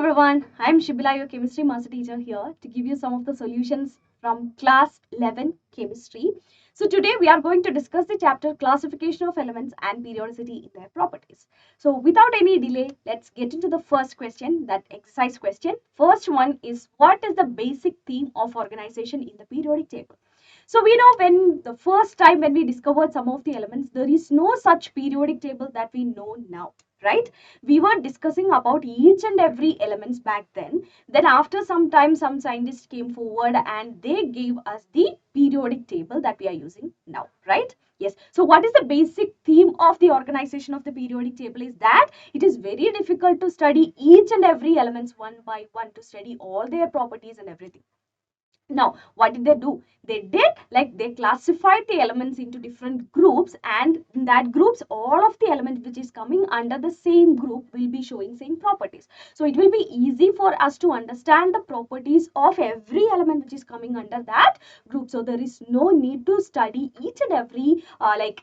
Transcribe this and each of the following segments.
everyone, I'm Shibila, your chemistry master teacher here to give you some of the solutions from class 11 chemistry. So today we are going to discuss the chapter classification of elements and periodicity in their properties. So without any delay, let's get into the first question, that exercise question. First one is, what is the basic theme of organization in the periodic table? So we know when the first time when we discovered some of the elements, there is no such periodic table that we know now, right? We were discussing about each and every elements back then. Then after some time, some scientists came forward and they gave us the periodic table that we are using now, right? Yes. So what is the basic theme of the organization of the periodic table is that it is very difficult to study each and every elements one by one, to study all their properties and everything. Now, what did they do? They classified the elements into different groups, and in that groups, all of the elements which is coming under the same group will be showing same properties. So it will be easy for us to understand the properties of every element which is coming under that group. So there is no need to study each and every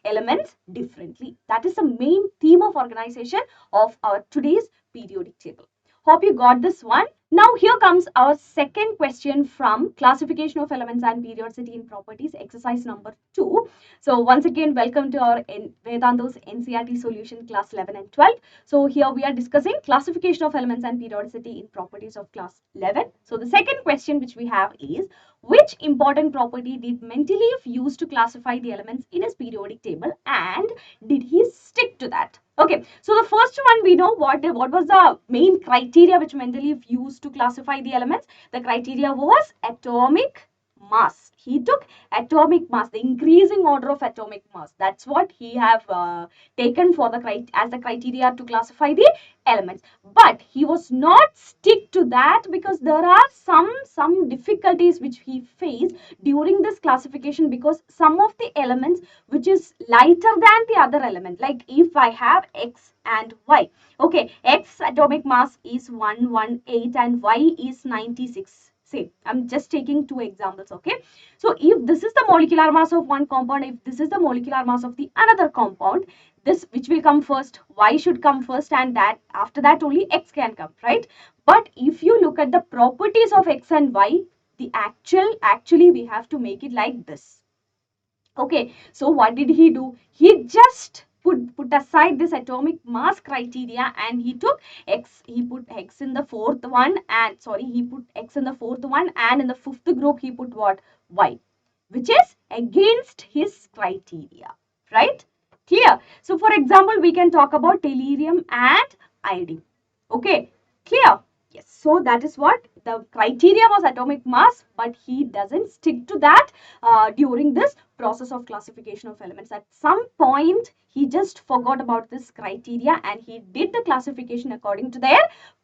elements differently. That is the main theme of organization of our today's periodic table. Hope you got this one. Now here comes our second question from classification of elements and periodicity in properties, exercise number 2. So once again, welcome to our Vedanto's NCERT Solution class 11 and 12. So here we are discussing classification of elements and periodicity in properties of class 11. So the second question which we have is, which important property did Mendeleev use to classify the elements in his periodic table, and did he stick to that? Okay, so the first one, we know what was the main criteria which Mendeleev used to classify the elements. The criteria was atomic mass. He took atomic mass, the increasing order of atomic mass. That's what he have taken for as the criteria to classify the elements. But he was not stick to that, because there are some difficulties which he faced during this classification, because some of the elements which is lighter than the other element, like if I have X and Y. Okay, X atomic mass is 118 and Y is 96. Say, I'm just taking two examples, okay? So if this is the molecular mass of one compound, if this is the molecular mass of the another compound, this which will come first, Y should come first, and that after that only X can come, right? But if you look at the properties of X and Y, the actually we have to make it like this. Okay, so what did he do? He just put aside this atomic mass criteria, and he took X, he put X in the fourth one, and he put X in the fourth one, and in the fifth group he put what? Y, which is against his criteria, right? Clear? So for example, we can talk about tellurium and iodine. Okay, clear? Yes, so that is what the criteria was, atomic mass, but he doesn't stick to that during this process of classification of elements. At some point, he just forgot about this criteria and he did the classification according to their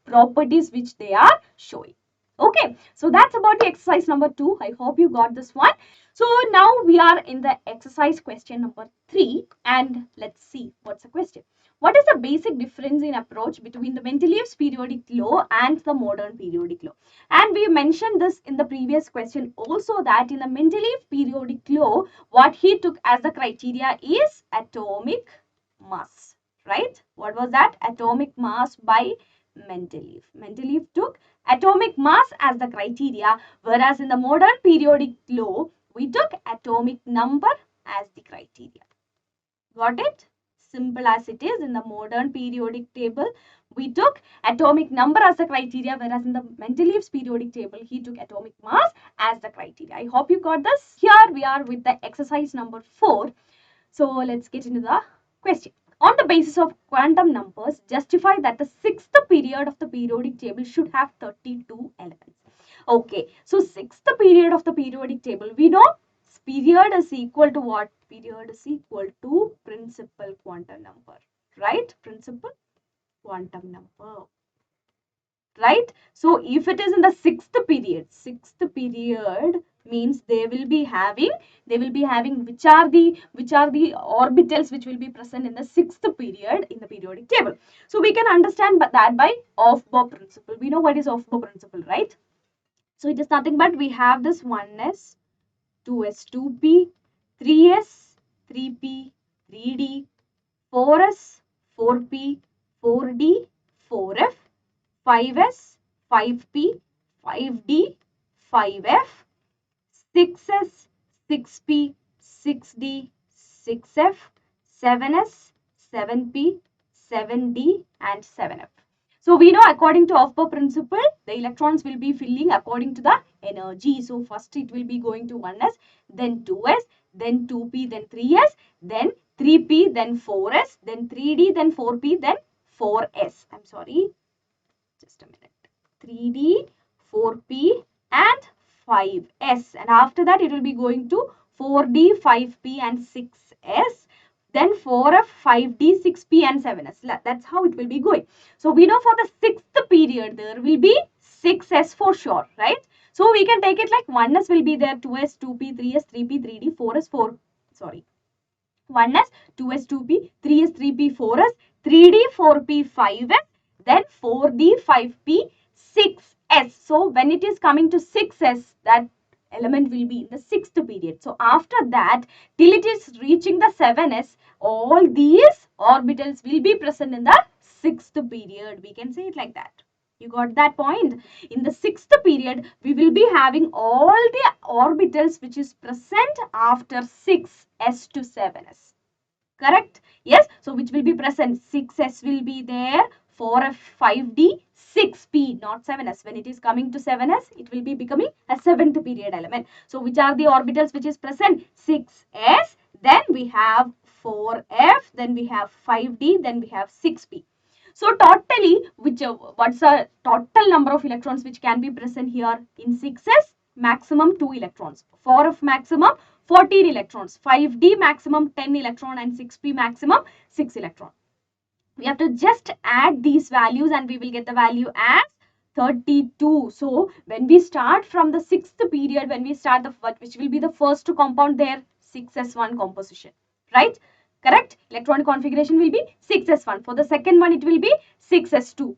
properties which they are showing. Okay, so that's about the exercise number 2. I hope you got this one. So now we are in the exercise question number 3, and let's see what's the question. What is the basic difference in approach between the Mendeleev's periodic law and the modern periodic law? And we mentioned this in the previous question also, that in the Mendeleev periodic law, what he took as the criteria is atomic mass, right? What was that? Atomic mass by Mendeleev. Mendeleev took atomic mass as the criteria, whereas in the modern periodic law, we took atomic number as the criteria. Got it? Simple as it is. In the modern periodic table, we took atomic number as the criteria, whereas in the Mendeleev's periodic table, he took atomic mass as the criteria. I hope you got this. Here we are with the exercise number 4. So let's get into the question. On the basis of quantum numbers, justify that the 6th period of the periodic table should have 32 elements. Okay, so 6th period of the periodic table, we know period is equal to what? Period is equal to principal quantum number, right? Principal quantum number, right? So if it is in the 6th period means they will be having which are the orbitals which will be present in the 6th period in the periodic table. So we can understand that by Aufbau principle. We know what is Aufbau principle, right? So it is nothing but we have this 1s, 2s, 2p, 3s, 3p, 3d, 4s, 4p, 4d, 4f, 5s, 5p, 5d, 5f, 6s, 6p, 6d, 6f, 7s, 7p, 7d, and 7f. So we know according to Aufbau principle, the electrons will be filling according to the energy. So first it will be going to 1s, then 2s, then 2p, then 3s, then 3p, then 4s, then 3d, then 4p, then 4s. I'm sorry, just a minute. 3d, 4p, and 5s. And after that, it will be going to 4d, 5p, and 6s. Then 4f, 5d, 6p, and 7s. That's how it will be going. So we know for the sixth period, there will be 6s for sure, right? So we can take it like 1s will be there, 2s, 2p, 3s, 3p, 3d, 4s, 4. Sorry. 1s, 2s, 2p, 3s, 3p, 4s, 3d, 4p, 5s, then 4d, 5p, 6s. So when it is coming to 6s, that element will be in the sixth period. So after that, till it is reaching the 7s, all these orbitals will be present in the sixth period. We can say it like that. You got that point? In the sixth period, we will be having all the orbitals which is present after 6s to 7s. Correct? Yes. So which will be present? 6s will be there, 4f, 5d, 6p, not 7s. When it is coming to 7s, it will be becoming a seventh period element. So which are the orbitals which is present? 6s, then we have 4f, then we have 5d, then we have 6p. So totally, what's the total number of electrons which can be present here in 6s? Maximum 2 electrons. 4f maximum 14 electrons. 5d maximum 10 electron, and 6p maximum 6 electron. We have to just add these values and we will get the value as 32. So when we start from the sixth period, when we start which will be the first compound there, 6s1 composition, right? Correct? Electronic configuration will be 6s1. For the second one, it will be 6s2,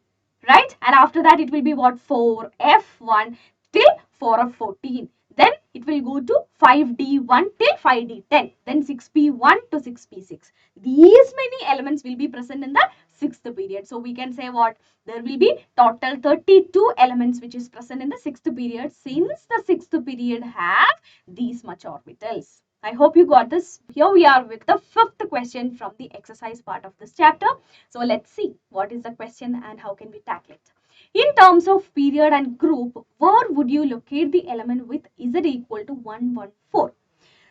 right? And after that, it will be what? 4f1 till 4f14. Then it will go to 5d1 till 5d10. Then 6p1 to 6p6. These many elements will be present in the sixth period. So we can say what? There will be total 32 elements which is present in the sixth period, since the sixth period have these much orbitals. I hope you got this. Here we are with the fifth question from the exercise part of this chapter. So let's see what is the question and how can we tackle it. In terms of period and group, where would you locate the element with Z equal to 114?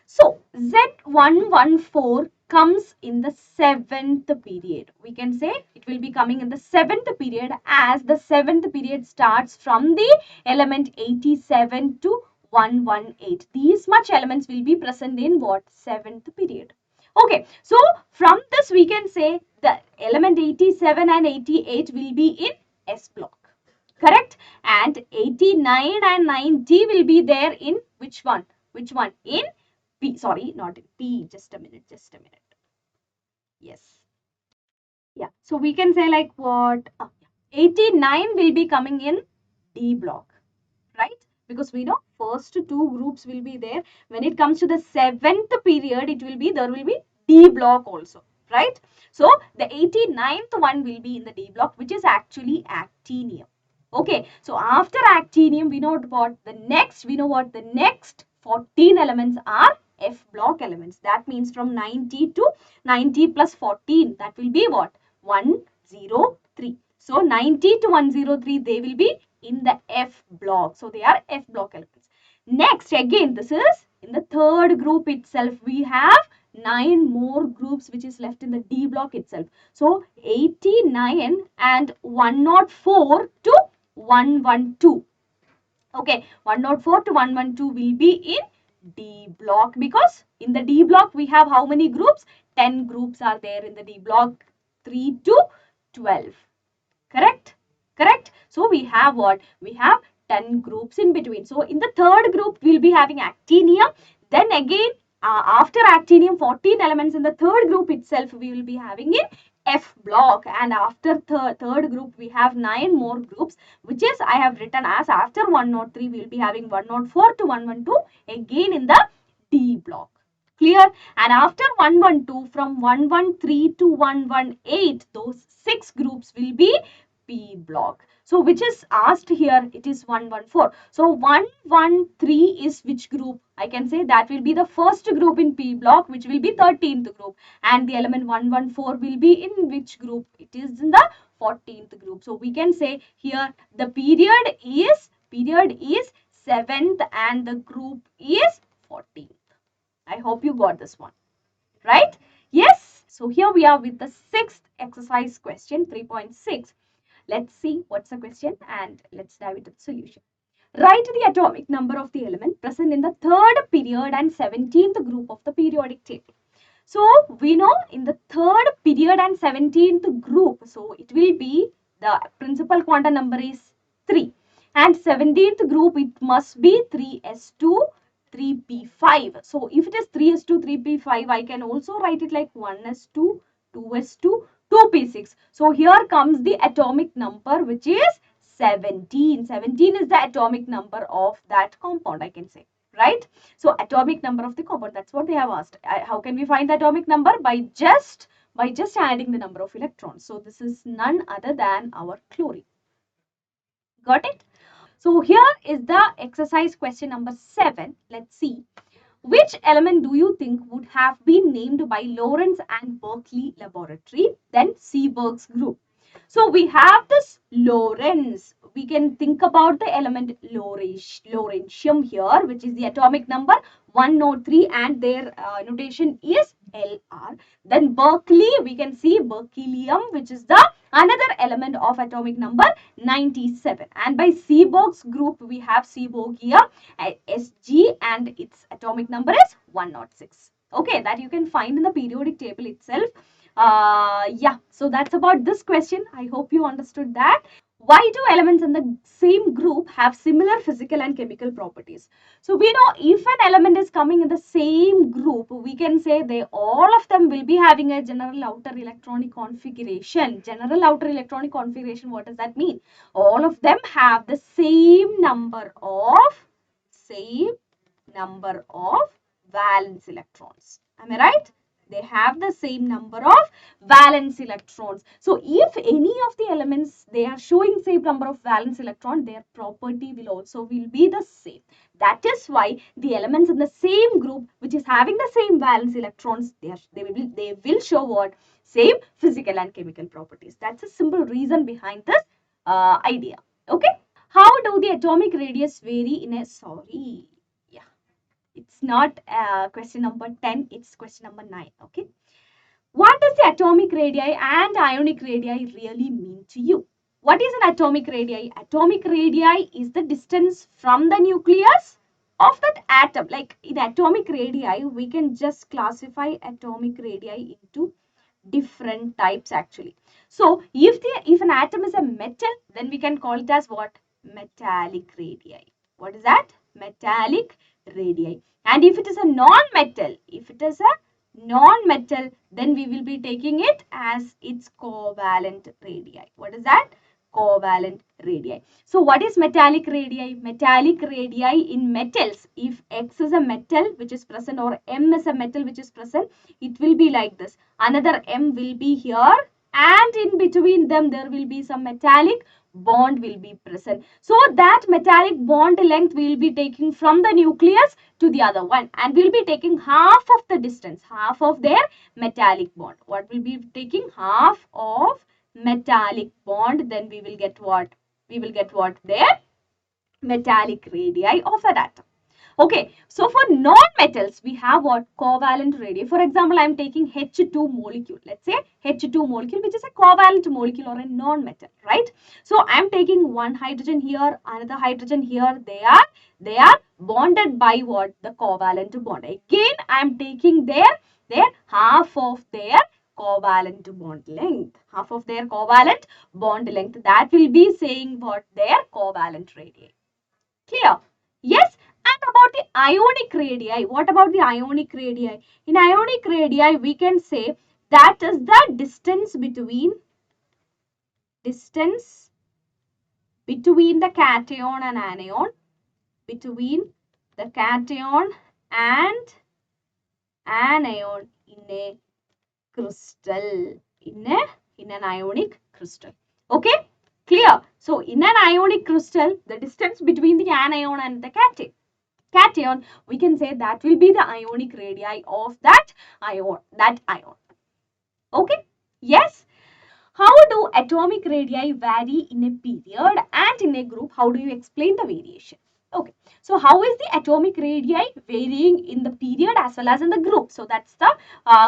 So Z114 comes in the seventh period. We can say it will be coming in the seventh period, as the seventh period starts from the element 87 to 118. These much elements will be present in what? Seventh period. Okay, so from this we can say the element 87 and 88 will be in S block. Correct? And 89 and 90 will be there in which one? Which one? In P. Sorry, not in P. Just a minute. Yes. Yeah. So we can say like what? 89 will be coming in D block. Right? Because we know first two groups will be there. When it comes to the seventh period, there will be D block also. Right? So the 89th one will be in the D block, which is actually actinium. Okay, so after actinium, we know what the next 14 elements are F block elements. That means from 90 to 90 plus 14, that will be what? 103. So 90 to 103, they will be in the F block. So they are F block elements. Next, again, this is in the third group itself. We have 9 more groups which is left in the D block itself. So 89 and 104 to 112. Okay, 104 to 112 will be in D block, because in the D block we have how many groups? 10 groups are there in the D block, 3 to 12. Correct? Correct? So we have what? We have 10 groups in between. So in the third group we'll be having actinium. Then again, after actinium, 14 elements in the third group itself we will be having in F block, and after third group we have 9 more groups, which is I have written as after 103 we will be having 104 to 112 again in the D block. Clear? And after 112, from 113 to 118, those 6 groups will be P block. So which is asked here, it is 114. So 113 is which group? I can say that will be the first group in P block, which will be 13th group. And the element 114 will be in which group? It is in the 14th group. So we can say here the period is 7th and the group is 14th. I hope you got this one, right? Yes. So here we are with the 6th exercise question 3.6. Let's see what's the question and let's dive into the solution. Write the atomic number of the element present in the 3rd period and 17th group of the periodic table. So we know in the 3rd period and 17th group, so it will be the principal quantum number is 3. And 17th group, it must be 3s2, 3p5. So if it is 3s2, 3p5, I can also write it like 1s2, 2s2, 2p6. So here comes the atomic number, which is 17. 17 is the atomic number of that compound, I can say, right? So atomic number of the compound, that's what they have asked. How can we find the atomic number? By just adding the number of electrons. So this is none other than our chlorine. Got it? So here is the exercise question number 7. Let's see. Which element do you think would have been named by Lawrence and Berkeley laboratory, then Seeberg's group? So we have this Lawrence. We can think about the element lawrencium here, which is the atomic number 103 and their notation is Lr. Then Berkeley, we can see berkelium, which is the another element of atomic number 97. And by Seeberg's group, we have Seeborgia, Sg, and its atomic number is 106. Okay, that you can find in the periodic table itself. Yeah, so that's about this question. I hope you understood that. Why do elements in the same group have similar physical and chemical properties? So we know if an element is coming in the same group, we can say they all of them will be having a general outer electronic configuration. General outer electronic configuration, what does that mean? All of them have the same number of valence electrons. Am I right? They have the same number of valence electrons. So if any of the elements, they are showing same number of valence electron, their property will be the same. That is why the elements in the same group, which is having the same valence electrons, they will show what? Same physical and chemical properties. That's a simple reason behind this idea. Okay. How do the atomic radius vary in a, it's not question number 10, it's question number 9. Okay. What does the atomic radii and ionic radii really mean to you? What is an atomic radii? Atomic radii is the distance from the nucleus of that atom. Like in atomic radii, we can just classify atomic radii into different types actually. So if an atom is a metal, then we can call it as what? Metallic radii. What is that? Metallic radii. And if it is a non-metal, then we will be taking it as its covalent radii. What is that? Covalent radii. So what is metallic radii? Metallic radii in metals, if X is a metal which is present or M is a metal which is present, it will be like this. Another M will be here and in between them there will be some metallic bond will be present. So that metallic bond length we will be taking from the nucleus to the other one and we'll be taking half of the distance, half of their metallic bond. What will be taking? Half of metallic bond, then we will get what? We will get what? Their metallic radii of that atom. Okay, so for non-metals, we have what? Covalent radii. For example, I am taking H2 molecule. Let's say H2 molecule, which is a covalent molecule or a non-metal, right? So I am taking one hydrogen here, another hydrogen here. They are bonded by what? The covalent bond. Again, I am taking their half of their covalent bond length. Half of their covalent bond length. That will be saying what? Their covalent radii. Clear? Yes. And about the ionic radii, what about the ionic radii? In ionic radii, we can say that is the distance between the cation and anion, between the cation and anion in a crystal, in an ionic crystal. Okay. Clear? So in an ionic crystal, the distance between the anion and the cation, we can say that will be the ionic radii of that ion. Okay? Yes? How do atomic radii vary in a period and in a group? How do you explain the variation? Okay, so how is the atomic radii varying in the period as well as in the group? So that's the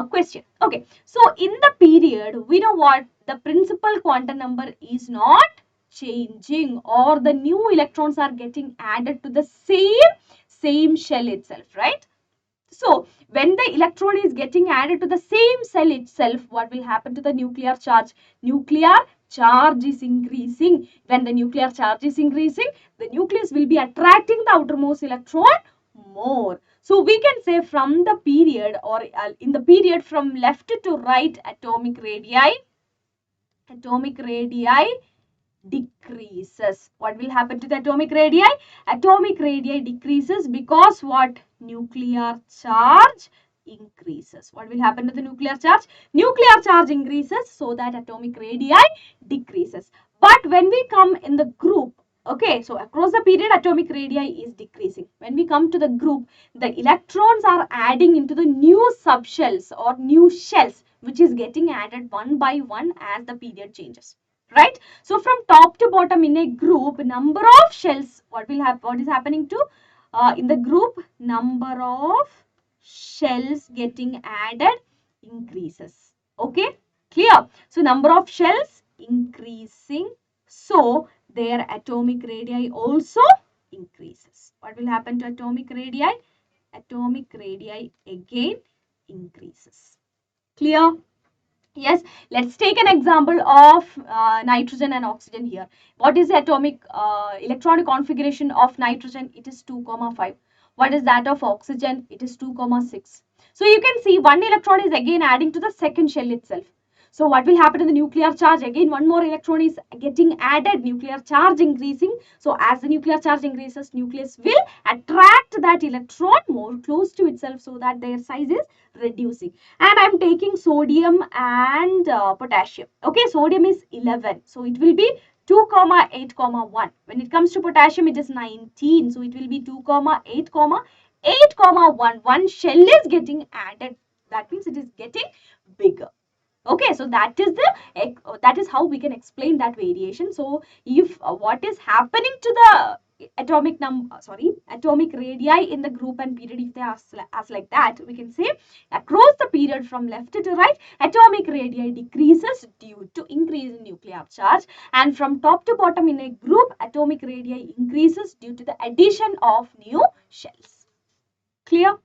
question. Okay, so in the period, we know what the principal quantum number is not changing, or the new electrons are getting added to the same shell itself, right? So when the electron is getting added to the same cell itself, what will happen to the nuclear charge? Nuclear charge is increasing. When the nuclear charge is increasing, the nucleus will be attracting the outermost electron more. So we can say from the period, or in the period from left to right, atomic radii decreases. What will happen to the atomic radii? Atomic radii decreases because what? Nuclear charge increases. What will happen to the nuclear charge? Nuclear charge increases, so that atomic radii decreases. But when we come in the group, okay, so across the period, atomic radii is decreasing. When we come to the group, the electrons are adding into the new subshells or new shells, which is getting added one by one as the period changes. Right? So from top to bottom in a group, number of shells, what is happening to in the group, number of shells getting added increases. Okay, clear? So number of shells increasing, so their atomic radii also increases. What will happen to atomic radii? Atomic radii again increases. Clear? Yes, let's take an example of nitrogen and oxygen here. What is the atomic electronic configuration of nitrogen? It is 2,5. What is that of oxygen? It is 2,6. So you can see one electron is again adding to the second shell itself. So what will happen to the nuclear charge? Again, one more electron is getting added, nuclear charge increasing. So as the nuclear charge increases, nucleus will attract that electron more close to itself, so that their size is reducing. And I'm taking sodium and potassium. Okay, sodium is 11. So it will be 2, 8, 1. When it comes to potassium, it is 19. So it will be 2, 8, 8, 1. One shell is getting added. That means it is getting bigger. Okay, so that is how we can explain that variation. So if what is happening to the atomic radii in the group and period, if they ask like that, we can say across the period from left to right, atomic radii decreases due to increase in nuclear charge, and from top to bottom in a group, atomic radii increases due to the addition of new shells. Clear?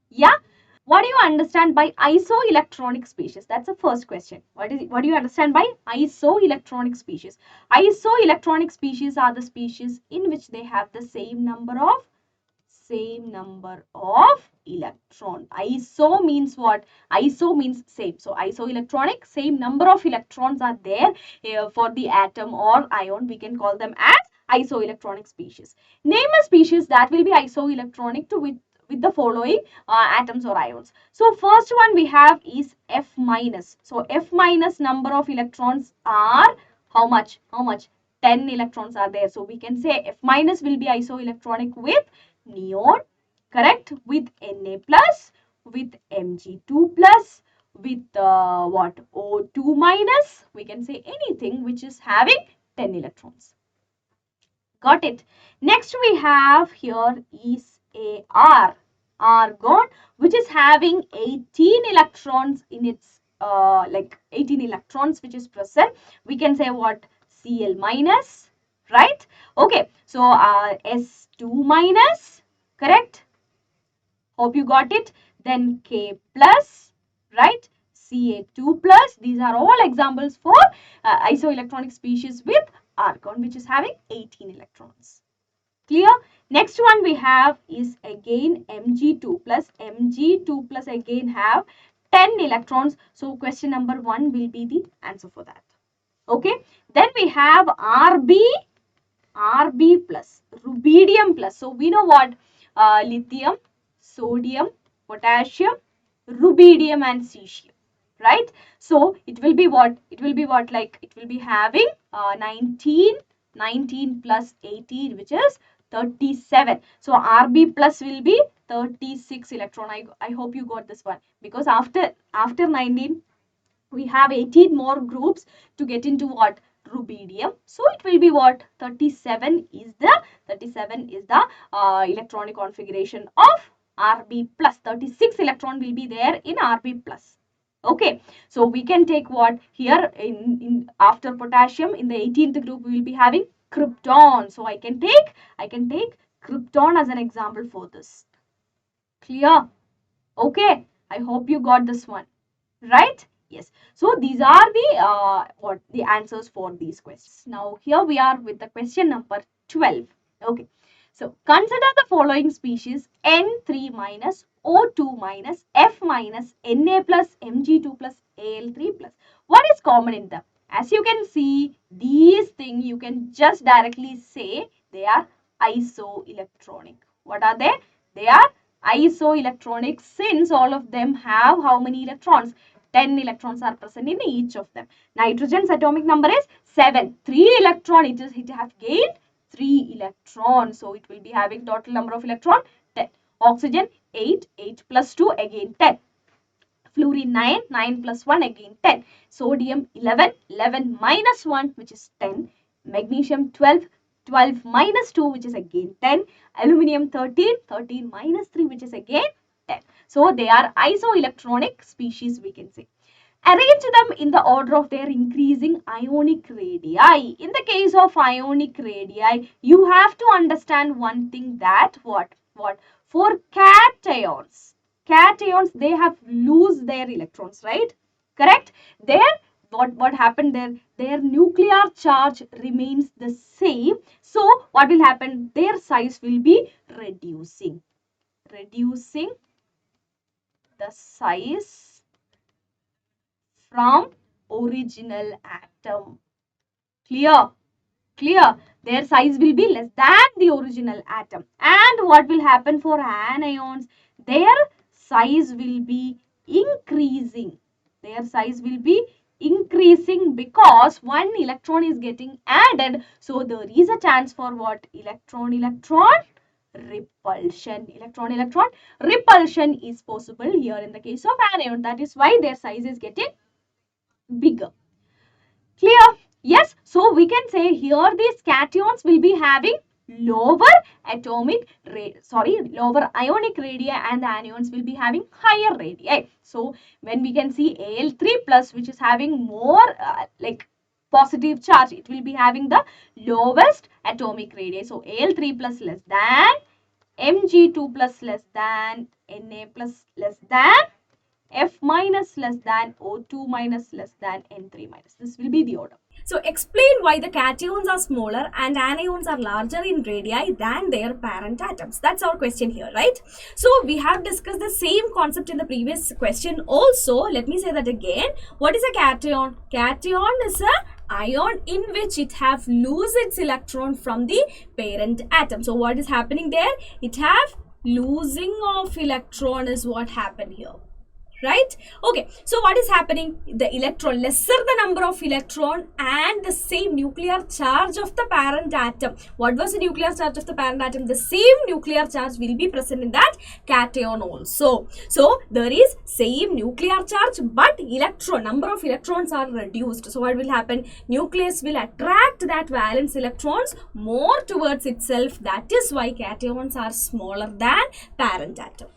Yeah. What do you understand by isoelectronic species? That's the first question. What do you understand by isoelectronic species? Isoelectronic species are the species in which they have the same number of electron. Iso means what? Iso means same. So isoelectronic, same number of electrons are there for the atom or ion. We can call them as isoelectronic species. Name a species that will be isoelectronic to with the following atoms or ions. So first one we have is F minus. So F minus number of electrons are how much? 10 electrons are there. So we can say F minus will be isoelectronic with neon, correct? With Na plus, with Mg2 plus, with what? O2 minus. We can say anything which is having 10 electrons. Got it? Next we have here is argon, which is having 18 electrons in its 18 electrons which is present. We can say what? Cl minus, right? Okay, so S2 minus, correct? Hope you got it. Then K plus, right? Ca2 plus. These are all examples for isoelectronic species with argon, which is having 18 electrons. Clear? Next one we have is again Mg2 plus. Mg2 plus again have 10 electrons. So question number 1 will be the answer for that. Okay. Then we have Rb plus, rubidium plus. So we know what? Lithium, sodium, potassium, rubidium and cesium. right? So it will be what? It will be what? Like it will be having 19 plus 18, which is 37. So Rb plus will be 36 electron. I hope you got this one, because after 19 we have 18 more groups to get into what? Rubidium. So it will be what? 37 is the electronic configuration of Rb plus. 36 electron will be there in Rb plus. Okay, so we can take what here in after potassium in the 18th group we will be having krypton. So I can take krypton as an example for this. Clear? Okay, I hope you got this one, right? Yes. So these are the answers for these questions. Now here we are with the question number 12. Okay. So consider the following species N3 minus O2 minus F minus Na plus Mg2 plus Al3 plus. What is common in them? As you can see, these things you can just directly say they are isoelectronic. What are they? They are isoelectronic, since all of them have how many electrons? 10 electrons are present in each of them. Nitrogen's atomic number is 7. 3 electron, it has gained 3 electrons. So it will be having total number of electron 10. Oxygen 8. 8 plus 2 again 10. Fluorine 9. 9 plus 1 again 10. Sodium 11. 11 minus 1, which is 10. Magnesium 12. 12 minus 2, which is again 10. Aluminium 13. 13 minus 3, which is again 10. So they are isoelectronic species, we can say. Arrange them in the order of their increasing ionic radii. In the case of ionic radii, you have to understand one thing, that what? For cations, they have lose their electrons, right? Correct? There, what happened there? Their nuclear charge remains the same. So what will happen? Their size will be reducing the size from original atom. Clear? Their size will be less than the original atom. And what will happen for anions? Their size will be increasing. Because one electron is getting added. So there is a chance for what? Electron repulsion. Electron repulsion is possible here in the case of anion. That is why their size is getting bigger. Clear? Yes. So we can say here these cations will be having lower ionic radii, and the anions will be having higher radii. So when we can see Al3 plus, which is having more positive charge, it will be having the lowest atomic radii. So Al3 plus less than, Mg2 plus less than, Na plus less than, F minus less than, O2 minus less than, N3 minus. This will be the order. So explain why the cations are smaller and anions are larger in radii than their parent atoms. That's our question here, right? So we have discussed the same concept in the previous question also. Let me say that again. What is a cation? Cation is a ion in which it have lose its electron from the parent atom. So what is happening there? It have losing of electron is what happened here. Right? Okay. So what is happening? The electron, lesser the number of electron and the same nuclear charge of the parent atom. What was the nuclear charge of the parent atom? The same nuclear charge will be present in that cation also. So there is same nuclear charge, but number of electrons are reduced. So what will happen? Nucleus will attract that valence electrons more towards itself. That is why cations are smaller than parent atom.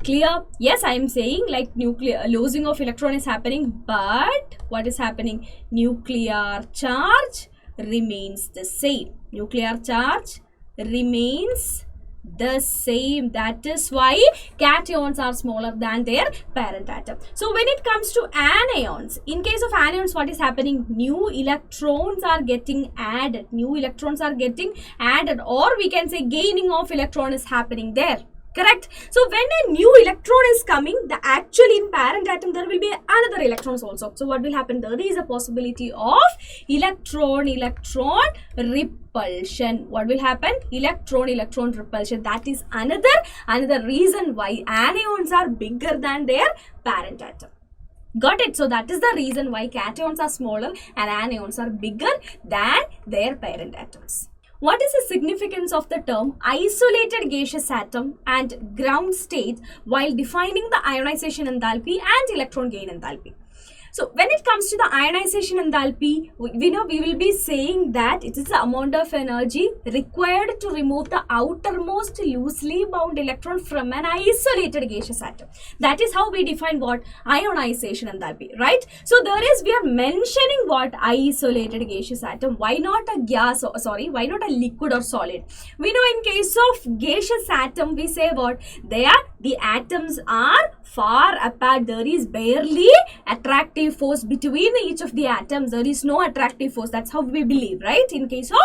Clear? Yes, I am saying like nuclear losing of electron is happening, but what is happening? Nuclear charge remains the same. Nuclear charge remains the same. That is why cations are smaller than their parent atom. So when it comes to anions, in case of anions, what is happening? New electrons are getting added. Or we can say gaining of electron is happening there. Correct? So when a new electron is coming, the actually in parent atom there will be another electrons also. So what will happen? There is a possibility of electron repulsion. What will happen? Electron repulsion. That is another reason why anions are bigger than their parent atom. Got it? So that is the reason why cations are smaller and anions are bigger than their parent atoms. What is the significance of the term isolated gaseous atom and ground state while defining the ionization enthalpy and electron gain enthalpy? So when it comes to the ionization enthalpy, we know we will be saying that it is the amount of energy required to remove the outermost loosely bound electron from an isolated gaseous atom. That is how we define what? Ionization enthalpy, right? So we are mentioning what? Isolated gaseous atom. Why not a gas, why not a liquid or solid? We know in case of gaseous atom, we say what? The atoms are far apart. There is barely attractive force between each of the atoms. There is no attractive force. That's how we believe, right? In case of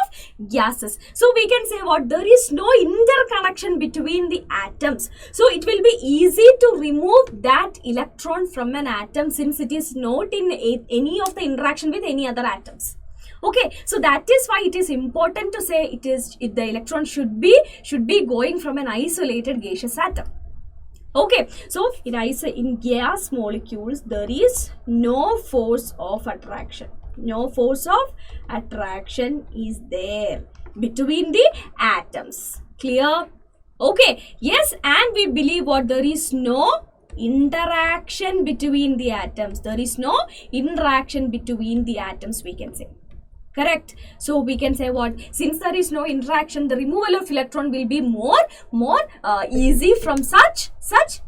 gases. So we can say what? There is no interconnection between the atoms. So it will be easy to remove that electron from an atom since it is not in any of the interaction with any other atoms. Okay, so that is why it is important to say the electron should be going from an isolated gaseous atom. Okay, so in gas molecules, there is no force of attraction. No force of attraction is there between the atoms. Clear? Okay, yes, and we believe what? There is no interaction between the atoms. There is no interaction between the atoms, we can say. Correct. So we can say what? Since there is no interaction, the removal of electron will be more easy from such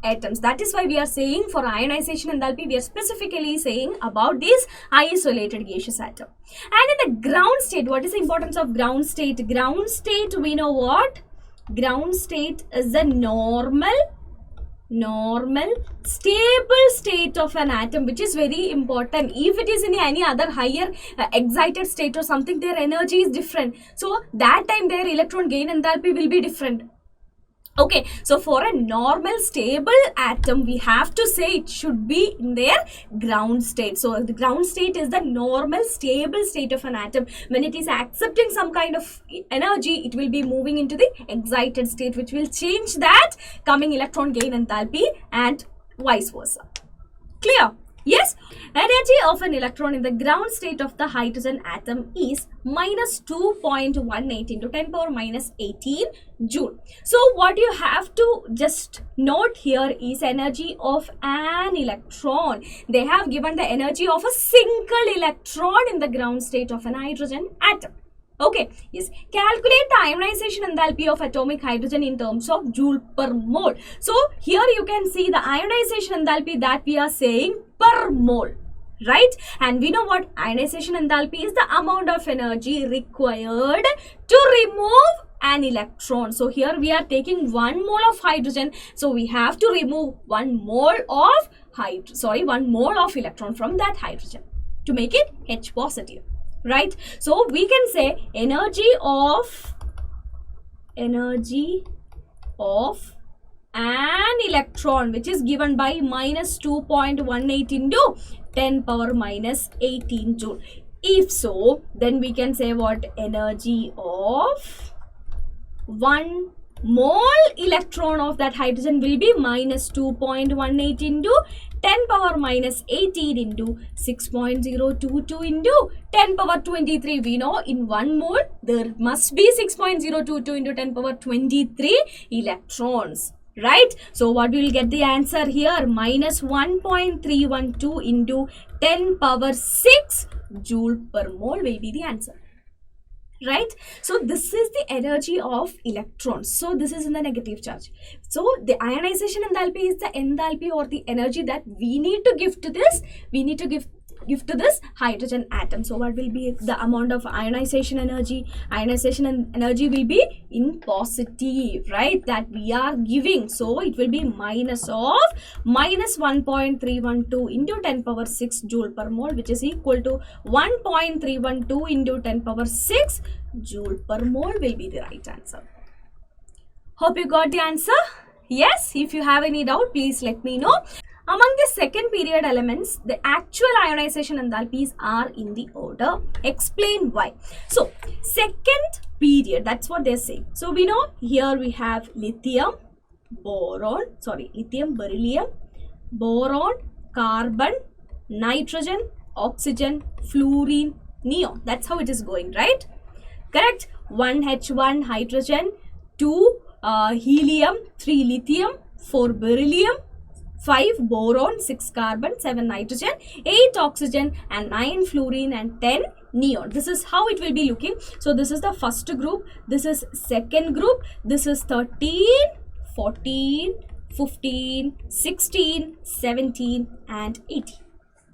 atoms. That is why we are saying for ionization enthalpy, we are specifically saying about this isolated gaseous atom. And in the ground state, what is the importance of ground state? Ground state, we know what? Ground state is the normal stable state of an atom, which is very important. If it is in any other higher excited state or something, their energy is different. So that time their electron gain enthalpy will be different. Okay, so for a normal stable atom, we have to say it should be in their ground state. So the ground state is the normal stable state of an atom. When it is accepting some kind of energy, it will be moving into the excited state, which will change that coming electron gain enthalpy and vice versa. Clear? Yes, energy of an electron in the ground state of the hydrogen atom is minus 2.18 into 10 power minus 18 joule. So what you have to just note here is energy of an electron. They have given the energy of a single electron in the ground state of an hydrogen atom. Okay, yes. Calculate the ionization enthalpy of atomic hydrogen in terms of joule per mole. So here you can see the ionization enthalpy that we are saying per mole, right? And we know what ionization enthalpy is, the amount of energy required to remove an electron. So here we are taking 1 mole of hydrogen. So we have to remove 1 mole of 1 mole of electron from that hydrogen to make it H positive. Right, so we can say energy of an electron, which is given by minus 2.18 into 10 power minus 18 joule. If so, then we can say what? Energy of 1 mole electron of that hydrogen will be minus 2.18 into 10 power minus 18 into 6.022 into 10 power 23. We know in 1 mole there must be 6.022 into 10 power 23 electrons. Right? So what we will get the answer here? Minus 1.312 into 10 power 6 joule per mole will be the answer. Right? So this is the energy of electrons. So this is in the negative charge. So the ionization enthalpy is the enthalpy or the energy that we need to give to this. We need to give to this hydrogen atom. So what will be the amount of ionization energy? Ionization energy will be in positive, right? That we are giving. So it will be minus 1.312 into 10 power 6 joule per mole, which is equal to 1.312 into 10 power 6 joule per mole will be the right answer. Hope you got the answer. Yes, if you have any doubt, please let me know. Among the second period elements, the actual ionization enthalpies are in the order. Explain why. So, second period, that's what they're saying. So, we know here we have lithium, beryllium, boron, carbon, nitrogen, oxygen, fluorine, neon. That's how it is going, right? Correct. 1H1 hydrogen, 2 helium, 3 lithium, 4 beryllium, 5 boron, 6 carbon, 7 nitrogen, 8 oxygen, and 9 fluorine, and 10 neon. This is how it will be looking. So this is the first group, this is second group, this is 13, 14, 15, 16, 17, and 18.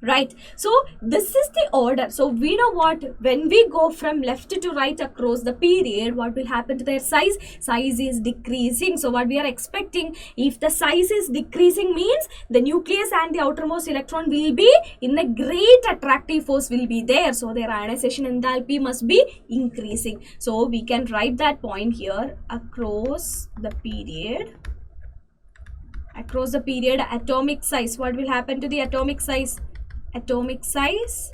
Right, so this is the order. So we know what, when we go from left to right across the period, what will happen to their size? Size is decreasing. So what we are expecting, if the size is decreasing, means the nucleus and the outermost electron will be in a great attractive force will be there. So their ionization enthalpy must be increasing. So we can write that point here, across the period. Across the period, atomic size. What will happen to the atomic size? Atomic size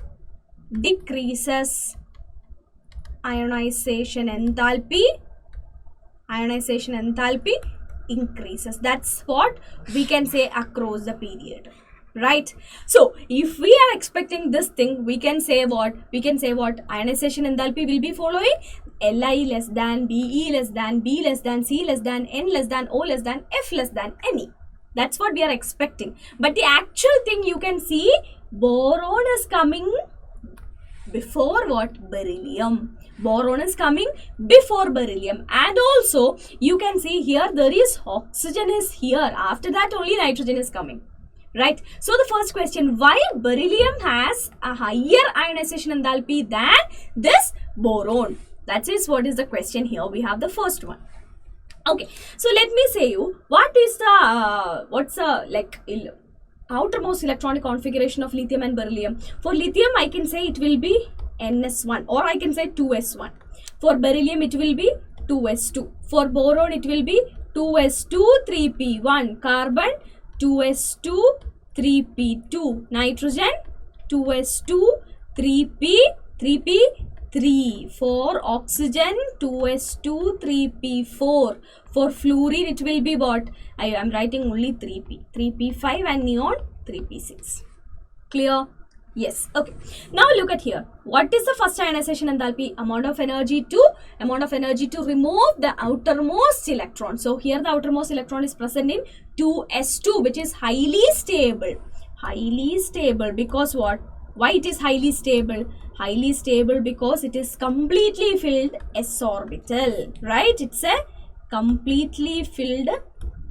decreases, ionization enthalpy increases. That's what we can say across the period, right? So if we are expecting this thing, we can say what? Ionization enthalpy will be following Li less than, Be less than, B less than, C less than, N less than, O less than, F less than, Ne. That's what we are expecting. But the actual thing, you can see boron is coming before what? Beryllium. Boron is coming before beryllium. And also you can see here there is oxygen is here. After that only nitrogen is coming. Right. So the first question, why beryllium has a higher ionization enthalpy than this boron? That is what is the question here. We have the first one. Okay. So let me say you, what is the outermost electronic configuration of lithium and beryllium? For lithium, I can say it will be NS1, or I can say 2S1. For beryllium, it will be 2S2. For boron, it will be 2S2, 3P1. Carbon, 2S2, 3P2. Nitrogen, 2S2, 3P3. For oxygen, 2S2, 3P4. For fluorine, it will be what? I am writing only 3P5, and neon 3P6. Clear? Yes. Okay. Now look at here. What is the first ionization enthalpy? Amount of energy to remove the outermost electron. So here the outermost electron is present in 2S2, which is highly stable. Highly stable because what? Why it is highly stable? Highly stable because it is completely filled s orbital. Right? It's a completely filled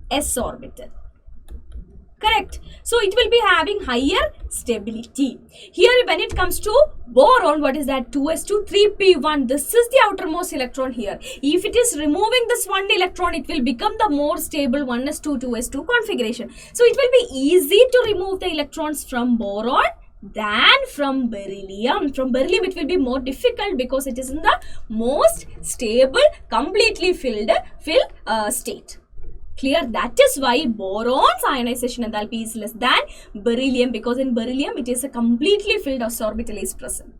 s orbital. Correct. So it will be having higher stability. Here when it comes to boron, what is that? 2s2, 3p1. This is the outermost electron here. If it is removing this one electron, it will become the more stable 1s2, 2s2 configuration. So it will be easy to remove the electrons from boron than from beryllium. From beryllium it will be more difficult because it is in the most stable, completely filled state. Clear? That is why boron's ionization enthalpy is less than beryllium, because in beryllium it is a completely filled s orbital is present.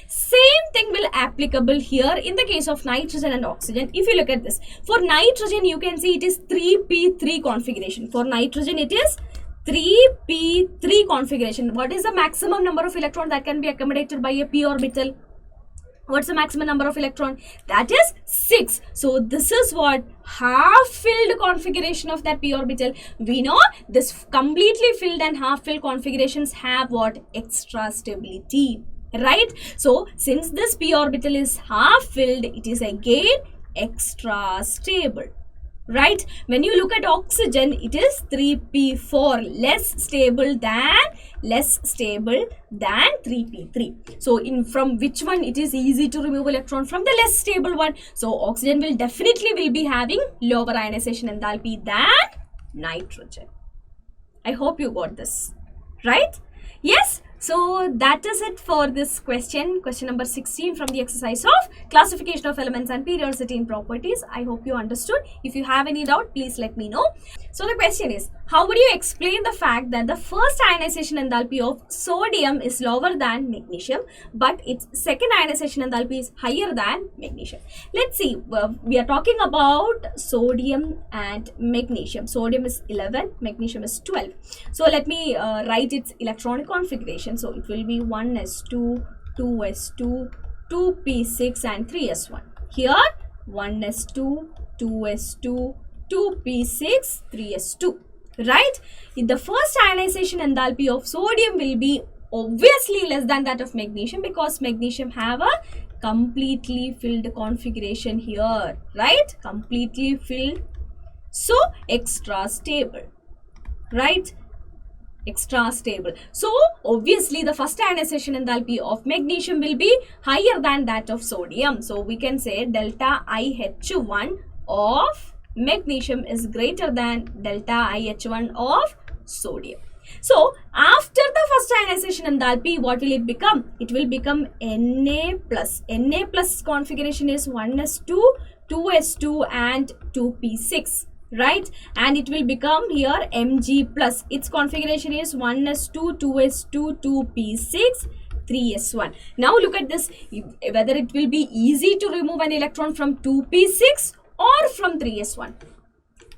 Same thing will applicable here in the case of nitrogen and oxygen. If you look at this, for nitrogen you can see it is 3p3 configuration. For nitrogen it is 3p3 configuration. What is the maximum number of electrons that can be accommodated by a p orbital? What's the maximum number of electron? That is 6. So this is what? Half filled configuration of that p orbital. We know this completely filled and half filled configurations have what? Extra stability. Right? So since this p orbital is half filled, it is again extra stable. Right? When you look at oxygen, it is 3p4, less stable than 3p3. So from which one it is easy to remove electron? From the less stable one. So oxygen will definitely be having lower ionization enthalpy than nitrogen. I hope you got this. Right? Yes? So that is it for this question number 16 from the exercise of classification of elements and periodicity in properties. I hope you understood. If you have any doubt, please let me know. So the question is, how would you explain the fact that the first ionization enthalpy of sodium is lower than magnesium, but its second ionization enthalpy is higher than magnesium? Let's see. We are talking about sodium and magnesium. Sodium is 11, magnesium is 12. So let me write its electronic configuration. configuration. So it will be 1s2, 2s2, 2p6 and 3s1. Here 1s2, 2s2, 2p6, 3s2. Right? In the first ionization enthalpy of sodium will be obviously less than that of magnesium, because magnesium have a completely filled configuration here, right? Completely filled, so extra stable, right? Extra stable. So obviously the first ionization enthalpy of magnesium will be higher than that of sodium. So we can say delta IH1 of magnesium is greater than delta IH1 of sodium. So after the first ionization enthalpy, what will it become? It will become Na plus. Na plus configuration is 1s2, 2s2 and 2p6. Right? And it will become here Mg plus. Its configuration is 1s2, 2s2, 2p6, 3s1. Now look at this, whether it will be easy to remove an electron from 2p6 or from 3s1.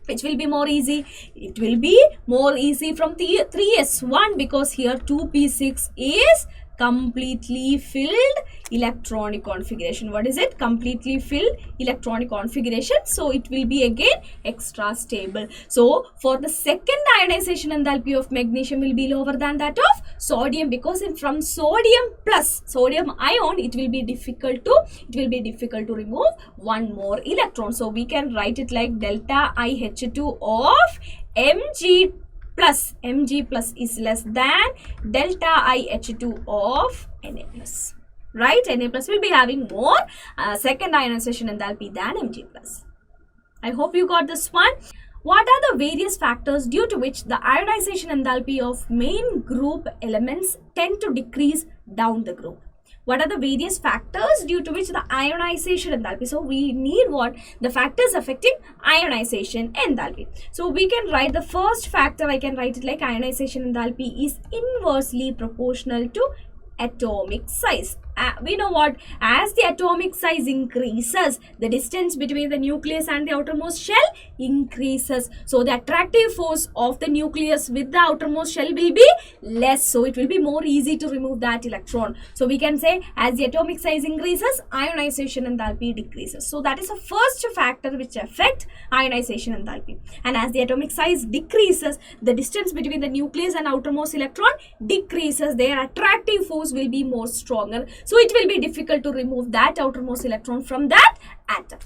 Which will be more easy? It will be more easy from the 3s1, because here 2p6 is completely filled electronic configuration. What is it? Completely filled electronic configuration. So it will be again extra stable. So for the second ionization enthalpy of magnesium will be lower than that of sodium, because from sodium plus sodium ion it will be difficult to remove one more electron. So we can write it like delta IH2 of Mg plus is less than delta IH2 of Na plus. Right? Na plus will be having more second ionization enthalpy than Mg plus. I hope you got this one. What are the various factors due to which the ionization enthalpy of main group elements tend to decrease down the group? What are the various factors due to which the ionization enthalpy? So we need what? The factors affecting ionization enthalpy. So we can write the first factor, I can write it like ionization enthalpy is inversely proportional to atomic size. We know what? As the atomic size increases, the distance between the nucleus and the outermost shell increases. So the attractive force of the nucleus with the outermost shell will be less. So it will be more easy to remove that electron. So we can say as the atomic size increases, ionization enthalpy decreases. So that is the first factor which affects ionization enthalpy. And as the atomic size decreases, the distance between the nucleus and outermost electron decreases. Their attractive force will be more stronger. So it will be difficult to remove that outermost electron from that atom.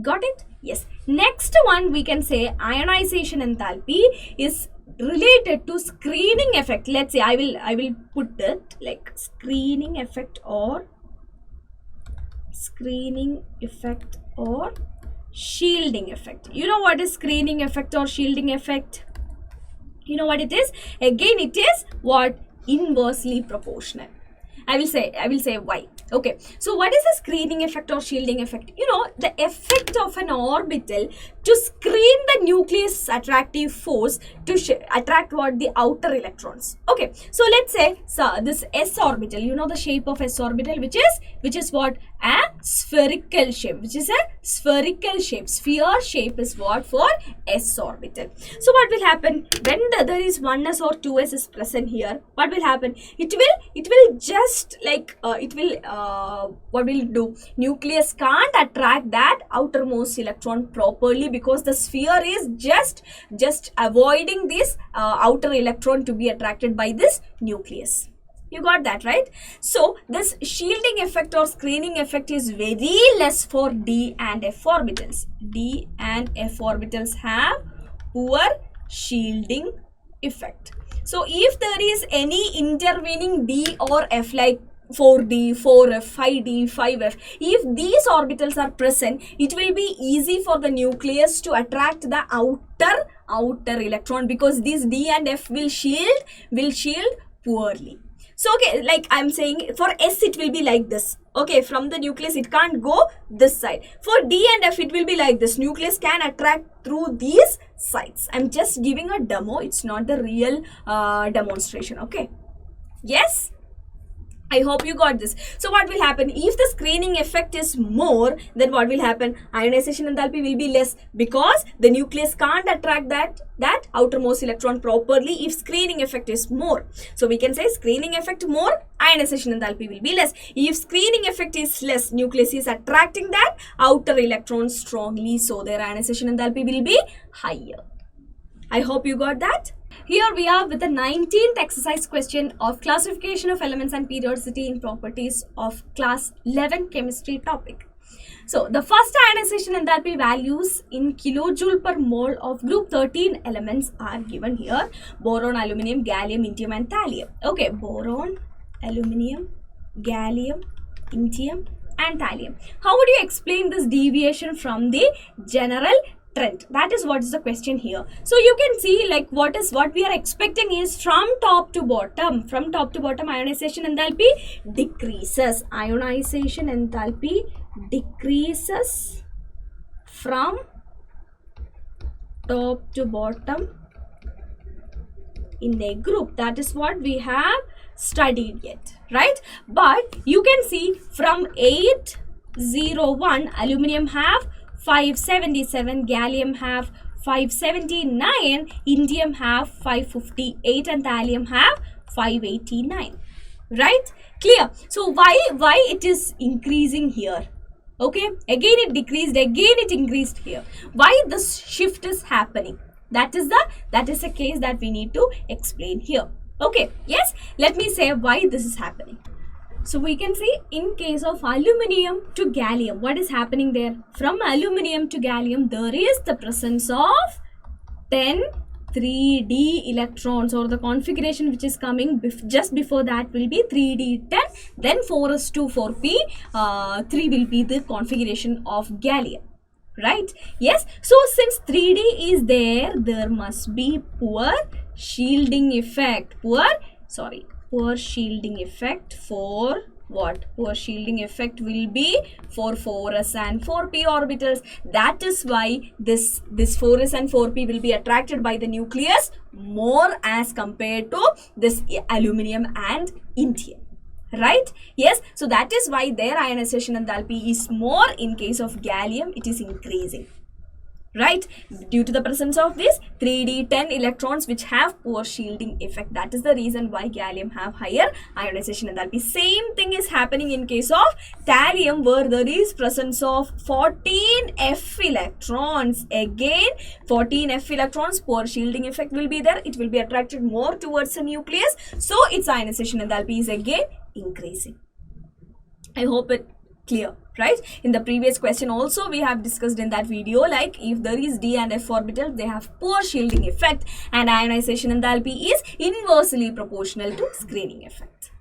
Got it? Yes. Next one, we can say ionization enthalpy is related to screening effect. Let's say I will put it like screening effect or shielding effect. You know what is screening effect or shielding effect? You know what it is? Again, it is what? Inversely proportional. I will say why. Okay, so what is the screening effect or shielding effect? You know, the effect of an orbital to screen the nucleus attractive force to attract what? The outer electrons. Okay, so let's say this s orbital, you know the shape of s orbital, which is what? A spherical shape, which is a spherical shape. Sphere shape is what? For s orbital. So what will happen when there is 1s or 2s is present here? What will happen? It will just like what will it do? Nucleus can't attract that outermost electron properly, because the sphere is just avoiding this outer electron to be attracted by this nucleus. You got that, right? So this shielding effect or screening effect is very less for d and f orbitals. D and f orbitals have poor shielding effect. So if there is any intervening d or f, like 4d, 4f, 5d, 5f, if these orbitals are present, it will be easy for the nucleus to attract the outer electron, because these d and f will shield poorly. So okay, like I'm saying, for s it will be like this. Okay, from the nucleus it can't go this side. For d and f it will be like this. Nucleus can attract through these sides. I'm just giving a demo. It's not the real demonstration. Okay. Yes. I hope you got this. So what will happen? If the screening effect is more, then what will happen? Ionization enthalpy will be less because the nucleus can't attract that outermost electron properly if screening effect is more. So we can say screening effect more, ionization enthalpy will be less. If screening effect is less, nucleus is attracting that outer electron strongly, so their ionization enthalpy will be higher. I hope you got that. Here we are with the 19th exercise question of classification of elements and periodicity in properties of class 11 chemistry topic. So the first ionization enthalpy values in kilojoule per mole of group 13 elements are given here. Boron, aluminium, gallium, indium and thallium. Okay, boron, aluminium, gallium, indium and thallium. How would you explain this deviation from the general trend? That is what is the question here. So you can see like what we are expecting is from top to bottom ionization enthalpy decreases. Ionization enthalpy decreases from top to bottom in a group. That is what we have studied yet, right? But you can see from 801 aluminium have 577, gallium have 579, indium have 558 and thallium have 589, right? Clear? So why it is increasing here? Okay, again it decreased, again it increased here. Why this shift is happening? That is the case that we need to explain here. Okay, yes, let me say why this is happening. So we can see in case of aluminium to gallium, what is happening there? From aluminium to gallium, there is the presence of 10 3d electrons, or the configuration which is coming just before that will be 3d10, then 4s2 4p, 3 will be the configuration of gallium, right? Yes, so since 3d is there, there must be poor shielding effect, poor shielding effect for what? Poor shielding effect will be for 4s and 4p orbitals. That is why this 4s and 4p will be attracted by the nucleus more as compared to this aluminium and indium, right? Yes, so that is why their ionization enthalpy is more. In case of gallium, it is increasing, right, due to the presence of these 3d10 electrons which have poor shielding effect. That is the reason why gallium have higher ionization enthalpy. Same thing is happening in case of thallium, where there is presence of 14f electrons. Again 14f electrons, poor shielding effect will be there. It will be attracted more towards the nucleus, so its ionization enthalpy is again increasing. I hope it clear, right? In the previous question also we have discussed in that video, like if there is d and f orbital, they have poor shielding effect and ionization enthalpy is inversely proportional to screening effect,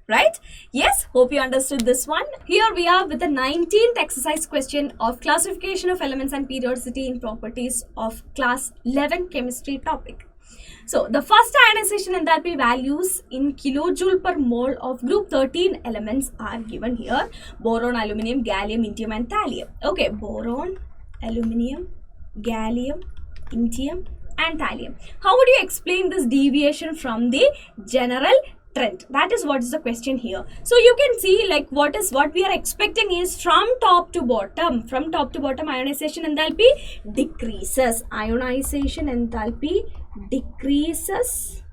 right? Yes, hope you understood this one. Here we are with the 19th exercise question of classification of elements and periodicity in properties of class 11 chemistry topic. So the first ionization enthalpy values in kilojoule per mole of group 13 elements are given here. Boron, aluminium, gallium, indium and thallium. Okay, boron, aluminium, gallium, indium and thallium. How would you explain this deviation from the general trend? That is what is the question here. So you can see like what we are expecting is from top to bottom ionization enthalpy decreases. Ionization enthalpy decreases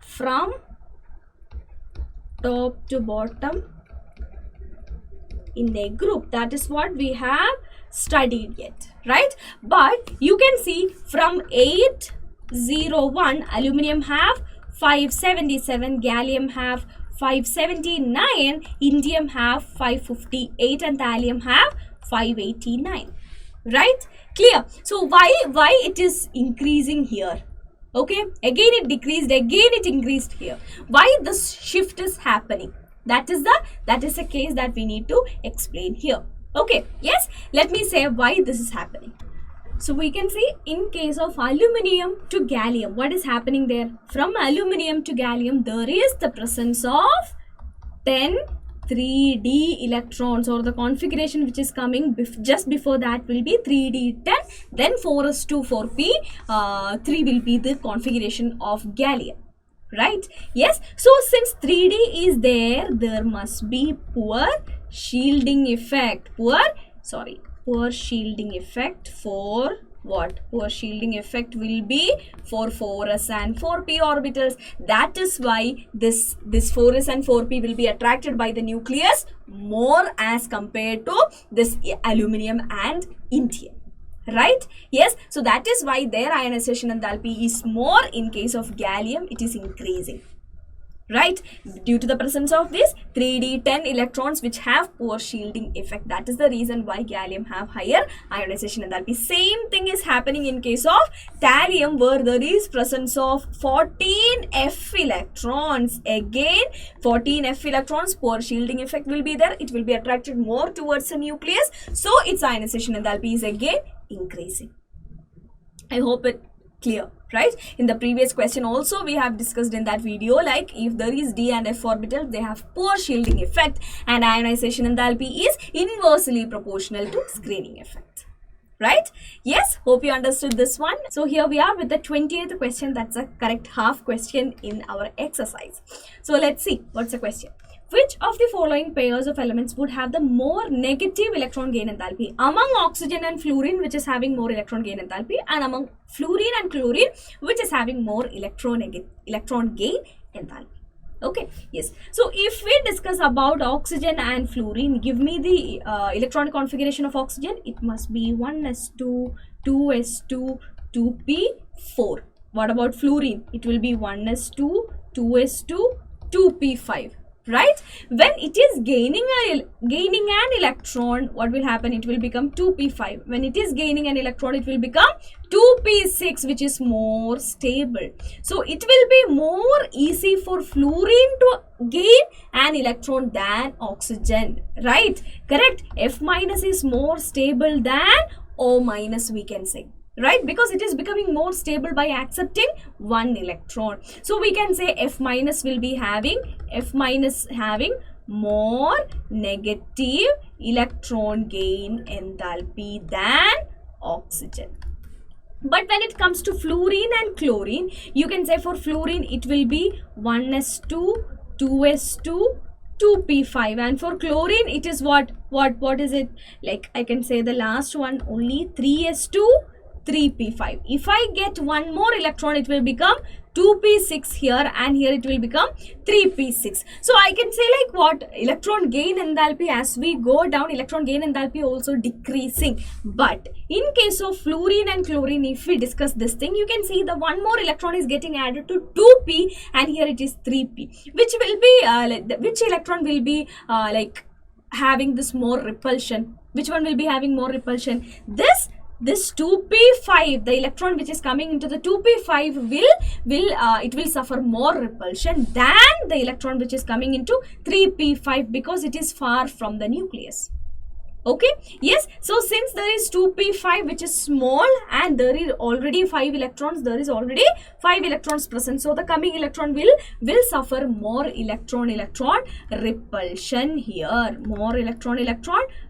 from top to bottom in a group. That is what we have studied yet, right? But you can see from 801 aluminium have 577, gallium have 579, indium have 558 and thallium have 589, right? Clear? So why it is increasing here? Okay, again it decreased, again it increased here. Why this shift is happening? That is the case that we need to explain here. Okay, yes, let me say why this is happening. So we can see in case of aluminium to gallium, what is happening there? From aluminium to gallium, there is the presence of 10 3d electrons, or the configuration which is coming just before that will be 3d10, then 4s2 4p, 3 will be the configuration of gallium, right? Yes, so since 3D is there, there must be poor shielding effect. Poor shielding effect for what? Poor shielding effect will be for 4s and 4p orbitals. That is why this 4s and 4p will be attracted by the nucleus more as compared to this aluminum and indium. Right? Yes, so that is why their ionization enthalpy is more. In case of gallium, it is increasing. Right? Due to the presence of these 3d 10 electrons which have poor shielding effect. That is the reason why gallium have higher ionization enthalpy. Same thing is happening in case of thallium, where there is presence of 14 F electrons. Again, 14 F electrons, poor shielding effect will be there. It will be attracted more towards the nucleus. So its ionization enthalpy is again increasing. I hope it clear, right? In the previous question also we have discussed in that video, like if there is d and f orbital, they have poor shielding effect and ionization enthalpy is inversely proportional to screening effect. Right? Yes, hope you understood this one. So here we are with the 20th question. That's a correct half question in our exercise. So let's see what's the question. Which of the following pairs of elements would have the more negative electron gain enthalpy? Among oxygen and fluorine, which is having more electron gain enthalpy, and among fluorine and chlorine, which is having more electron gain enthalpy. Okay, yes. So if we discuss about oxygen and fluorine, give me the electronic configuration of oxygen. It must be 1s2, 2s2, 2p4. What about fluorine? It will be 1s2, 2s2, 2p5. Right? When it is gaining an electron, what will happen? It will become 2p5. When it is gaining an electron, it will become 2p6, which is more stable. So it will be more easy for fluorine to gain an electron than oxygen. Right? Correct? F minus is more stable than O minus, we can say. Right? Because it is becoming more stable by accepting one electron. So we can say F minus will be having more negative electron gain enthalpy than oxygen. But when it comes to fluorine and chlorine, you can say for fluorine it will be 1s2, 2s2, 2p5, and for chlorine it is what is it? Like I can say the last one only 3s2, 3p5. If I get one more electron, it will become 2p6 here, and here it will become 3p6. So I can say like what? Electron gain enthalpy, as we go down, electron gain enthalpy also decreasing. But in case of fluorine and chlorine, if we discuss this thing, you can see the one more electron is getting added to 2p, and here it is 3p, which will be which electron will be like having this more repulsion? Which one will be having more repulsion? This 2p5, the electron which is coming into the 2p5 will suffer more repulsion than the electron which is coming into 3p5, because it is far from the nucleus. Okay, yes. So since there is 2p5 which is small and there is already 5 electrons, present, so the coming electron will suffer more electron repulsion here. More electron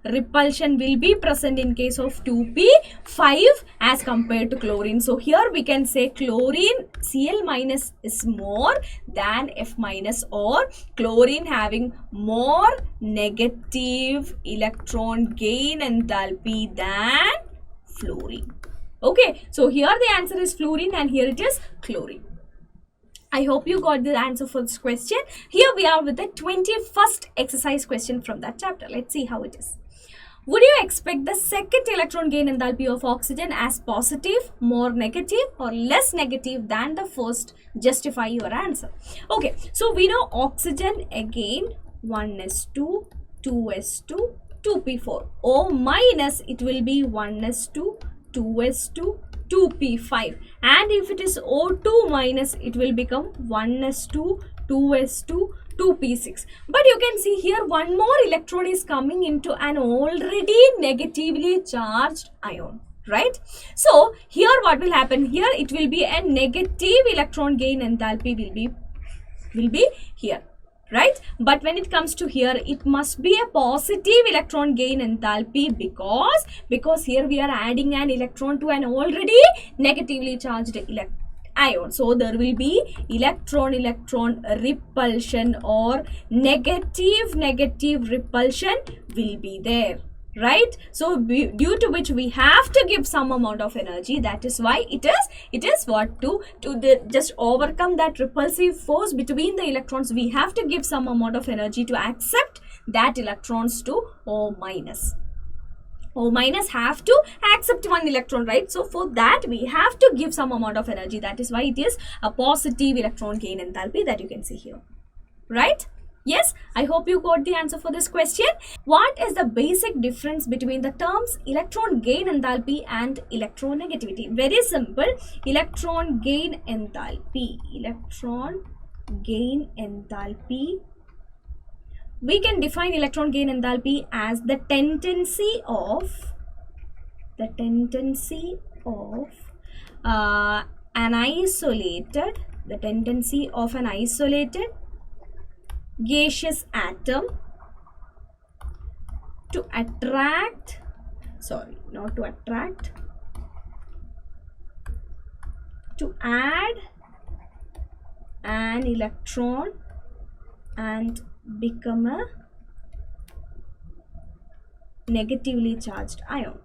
repulsion will be present in case of 2p5 as compared to chlorine. So here we can say chlorine Cl minus is more than F minus, or chlorine having more negative electron gain enthalpy than fluorine. Okay, so here the answer is fluorine and here it is chlorine. I hope you got the answer for this question. Here we are with the 21st exercise question from that chapter. Let's see how it is. Would you expect the second electron gain enthalpy of oxygen as positive, more negative, or less negative than the first? Justify your answer. Okay, so we know oxygen again 1s2, 2s2, 2p4. O minus, it will be 1s2, 2s2, 2p5. And if it is O2 minus, it will become 1s2, 2s2, 2p6. But you can see here one more electron is coming into an already negatively charged ion. Right? So here what will happen? Here it will be a negative electron gain enthalpy will be here. Right? But when it comes to here, it must be a positive electron gain enthalpy, because here we are adding an electron to an already negatively charged ion. So there will be electron-electron repulsion or negative repulsion will be there, right? So due to which we have to give some amount of energy. That is why it is what to just overcome that repulsive force between the electrons. We have to give some amount of energy to accept that electrons to O minus. O minus have to accept one electron, right? So for that we have to give some amount of energy. That is why it is a positive electron gain enthalpy that you can see here, right? Yes, I hope you got the answer for this question. What is the basic difference between the terms electron gain enthalpy and electronegativity? Very simple. Electron gain enthalpy. Electron gain enthalpy. We can define electron gain enthalpy as the tendency of an isolated gaseous atom to attract, to add an electron and become a negatively charged ion.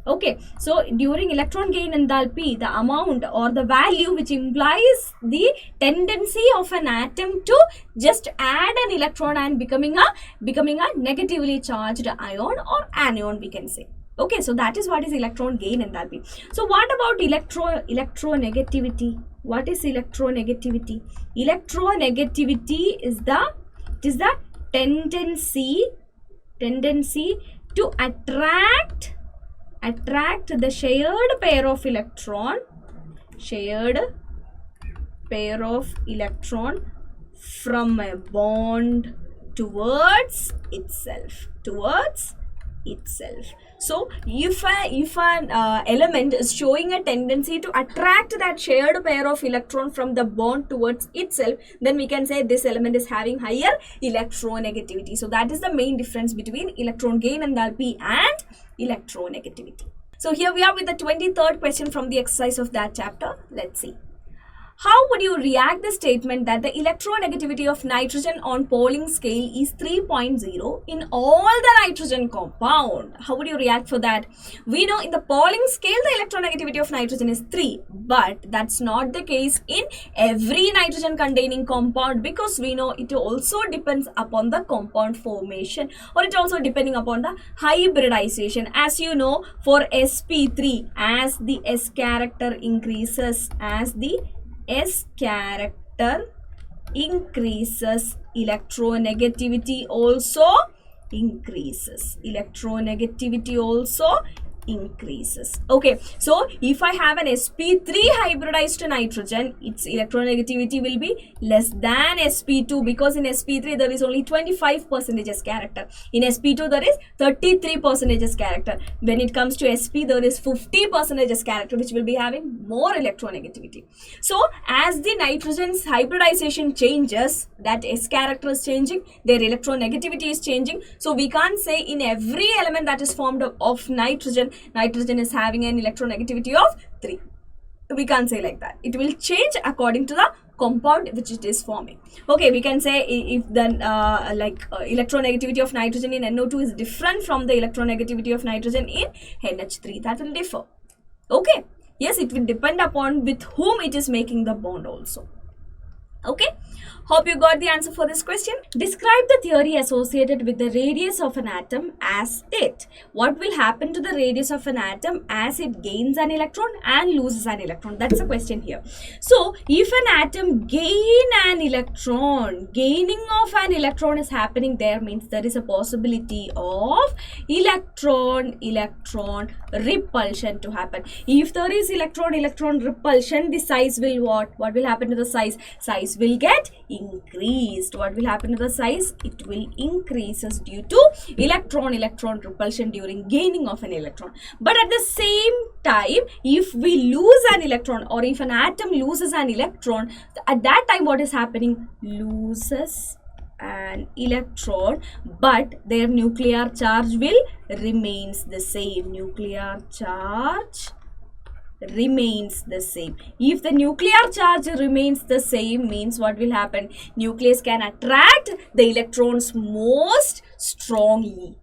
Okay, so during electron gain enthalpy, the amount or the value which implies the tendency of an atom to just add an electron and becoming a negatively charged ion or anion, we can say. Okay, so that is what is electron gain enthalpy. So what about electronegativity? What is electronegativity? Electronegativity is the tendency to attract the shared pair of electron from a bond towards itself. So if an element is showing a tendency to attract that shared pair of electron from the bond towards itself, then we can say this element is having higher electronegativity. So that is the main difference between electron gain enthalpy and electronegativity. So here we are with the 23rd question from the exercise of that chapter. Let's see. How would you react the statement that the electronegativity of nitrogen on Pauling scale is 3.0 in all the nitrogen compound? How would you react for that? We know in the Pauling scale the electronegativity of nitrogen is 3, but that's not the case in every nitrogen containing compound, because we know it also depends upon the compound formation, or it also depending upon the hybridization. As you know, for sp3, as the S character increases, electronegativity also increases. Okay, so if I have an sp3 hybridized nitrogen, its electronegativity will be less than sp2, because in sp3 there is only 25% S character. In sp2 there is 33% S character. When it comes to sp, there is 50% S character, which will be having more electronegativity. So as the nitrogen's hybridization changes, that S character is changing, their electronegativity is changing. So we can't say in every element that is formed of nitrogen is having an electronegativity of 3. We can't say like that. It will change according to the compound which it is forming. Okay, we can say if the electronegativity of nitrogen in NO2 is different from the electronegativity of nitrogen in NH3. That will differ. Okay, yes, it will depend upon with whom it is making the bond also. Okay, hope you got the answer for this question. Describe the theory associated with the radius of an atom as it. What will happen to the radius of an atom as it gains an electron and loses an electron? That's the question here. So if an atom gain an electron, gaining of an electron is happening there, means there is a possibility of electron repulsion to happen. If there is electron repulsion, the size will what will happen to the size? Size will get increased. What will happen to the size? It will increases due to electron repulsion during gaining of an electron. But at the same time, if we lose an electron, or if an atom loses an electron, at that time what is happening? Loses an electron, but their nuclear charge will remains the same. Nuclear charge remains the same. If the nuclear charge remains the same, means what will happen? Nucleus can attract the electrons more strongly,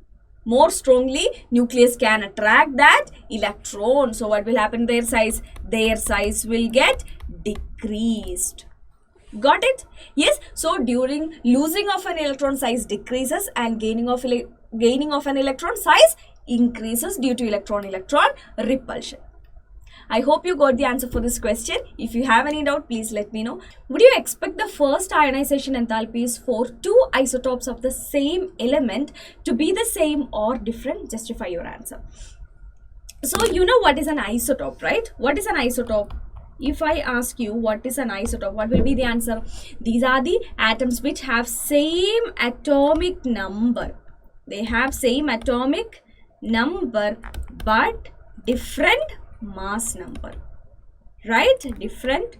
nucleus can attract that electron. So what will happen? Their size will get decreased. Got it? Yes. So during losing of an electron, size decreases, and gaining of an electron, size increases due to electron repulsion. I hope you got the answer for this question. If you have any doubt, please let me know. Would you expect the first ionization enthalpies for two isotopes of the same element to be the same or different? Justify your answer. So you know what is an isotope, right? What is an isotope? If I ask you what is an isotope, what will be the answer? These are the atoms which have same atomic number. They have same atomic number but different mass number, right? Different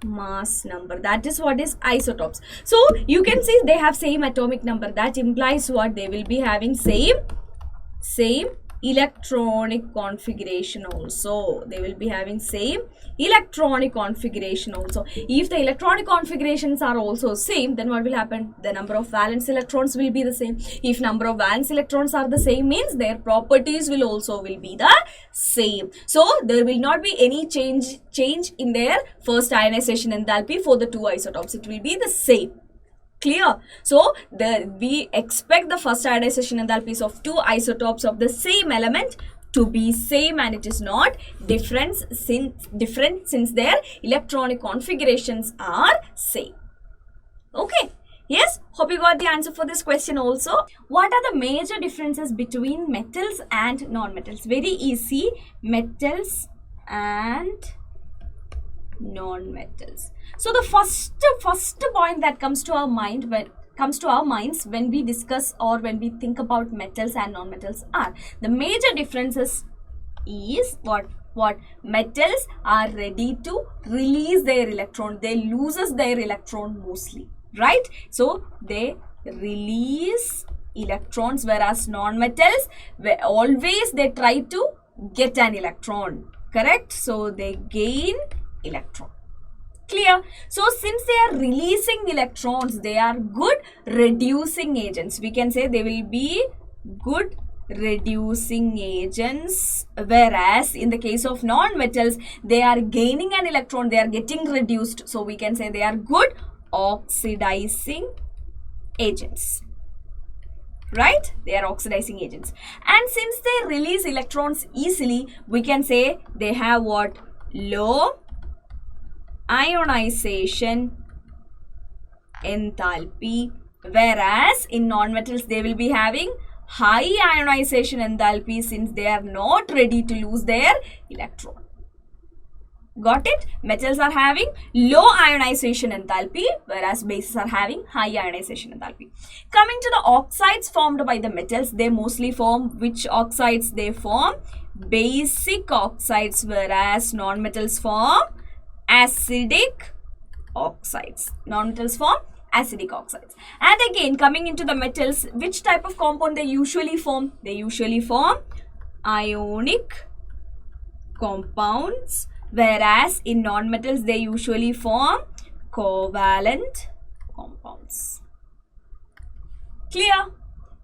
mass number. That is what is isotopes. So you can see they have same atomic number. That implies what? They will be having same electronic configuration also. They will be having same electronic configuration also. If the electronic configurations are also same, then what will happen? The number of valence electrons will be the same. If number of valence electrons are the same, means their properties will be the same. So there will not be any change in their first ionization enthalpy for the two isotopes. It will be the same. Clear? So we expect the first ionization enthalpies of two isotopes of the same element to be same, and it is not different since their electronic configurations are same. Okay. Yes, hope you got the answer for this question also. What are the major differences between metals and non-metals? Very easy. Metals and non-metals. So the first point that comes to our minds when we discuss or when we think about metals and non-metals are the major differences is what metals are ready to release their electron. They loses their electron mostly, right? So they release electrons, whereas non-metals always they try to get an electron, correct? So they gain electron. Clear? So since they are releasing electrons, they are good reducing agents. We can say they will be good reducing agents, whereas in the case of non-metals, they are gaining an electron, they are getting reduced. So we can say they are good oxidizing agents. Right? They are oxidizing agents. And since they release electrons easily, we can say they have what? Low ionization enthalpy, whereas in non-metals they will be having high ionization enthalpy since they are not ready to lose their electron. Got it? Metals are having low ionization enthalpy, whereas bases are having high ionization enthalpy. Coming to the oxides formed by the metals, they mostly form which oxides? They form basic oxides, whereas non-metals form acidic oxides. Non-metals form acidic oxides. And again, coming into the metals, which type of compound they usually form? They usually form ionic compounds, whereas in non-metals they usually form covalent compounds. Clear?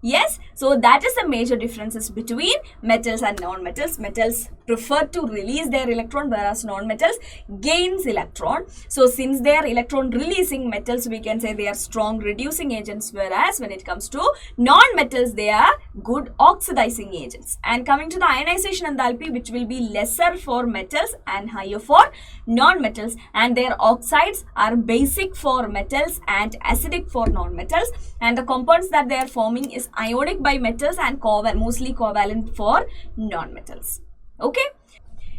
Yes, so that is the major differences between metals and non-metals. Metals prefer to release their electron, whereas non-metals gains electron. So since they are electron releasing metals, we can say they are strong reducing agents, whereas when it comes to non-metals, they are good oxidizing agents. And coming to the ionization enthalpy, which will be lesser for metals and higher for non-metals, and their oxides are basic for metals and acidic for non-metals, and the compounds that they are forming is ionic by metals and mostly covalent for non-metals. Okay.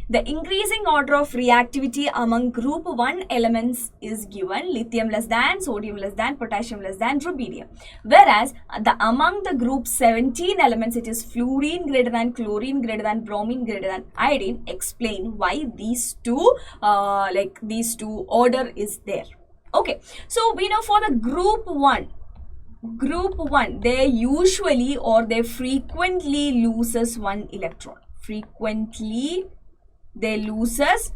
The increasing order of reactivity among group 1 elements is given: lithium less than, sodium less than, potassium less than, rubidium. Whereas among the group 17 elements, it is fluorine greater than, chlorine greater than, bromine greater than, iodine. Explain why these two order is there. Okay, so we know for the group 1, they usually or they frequently loses one electron. Frequently they loses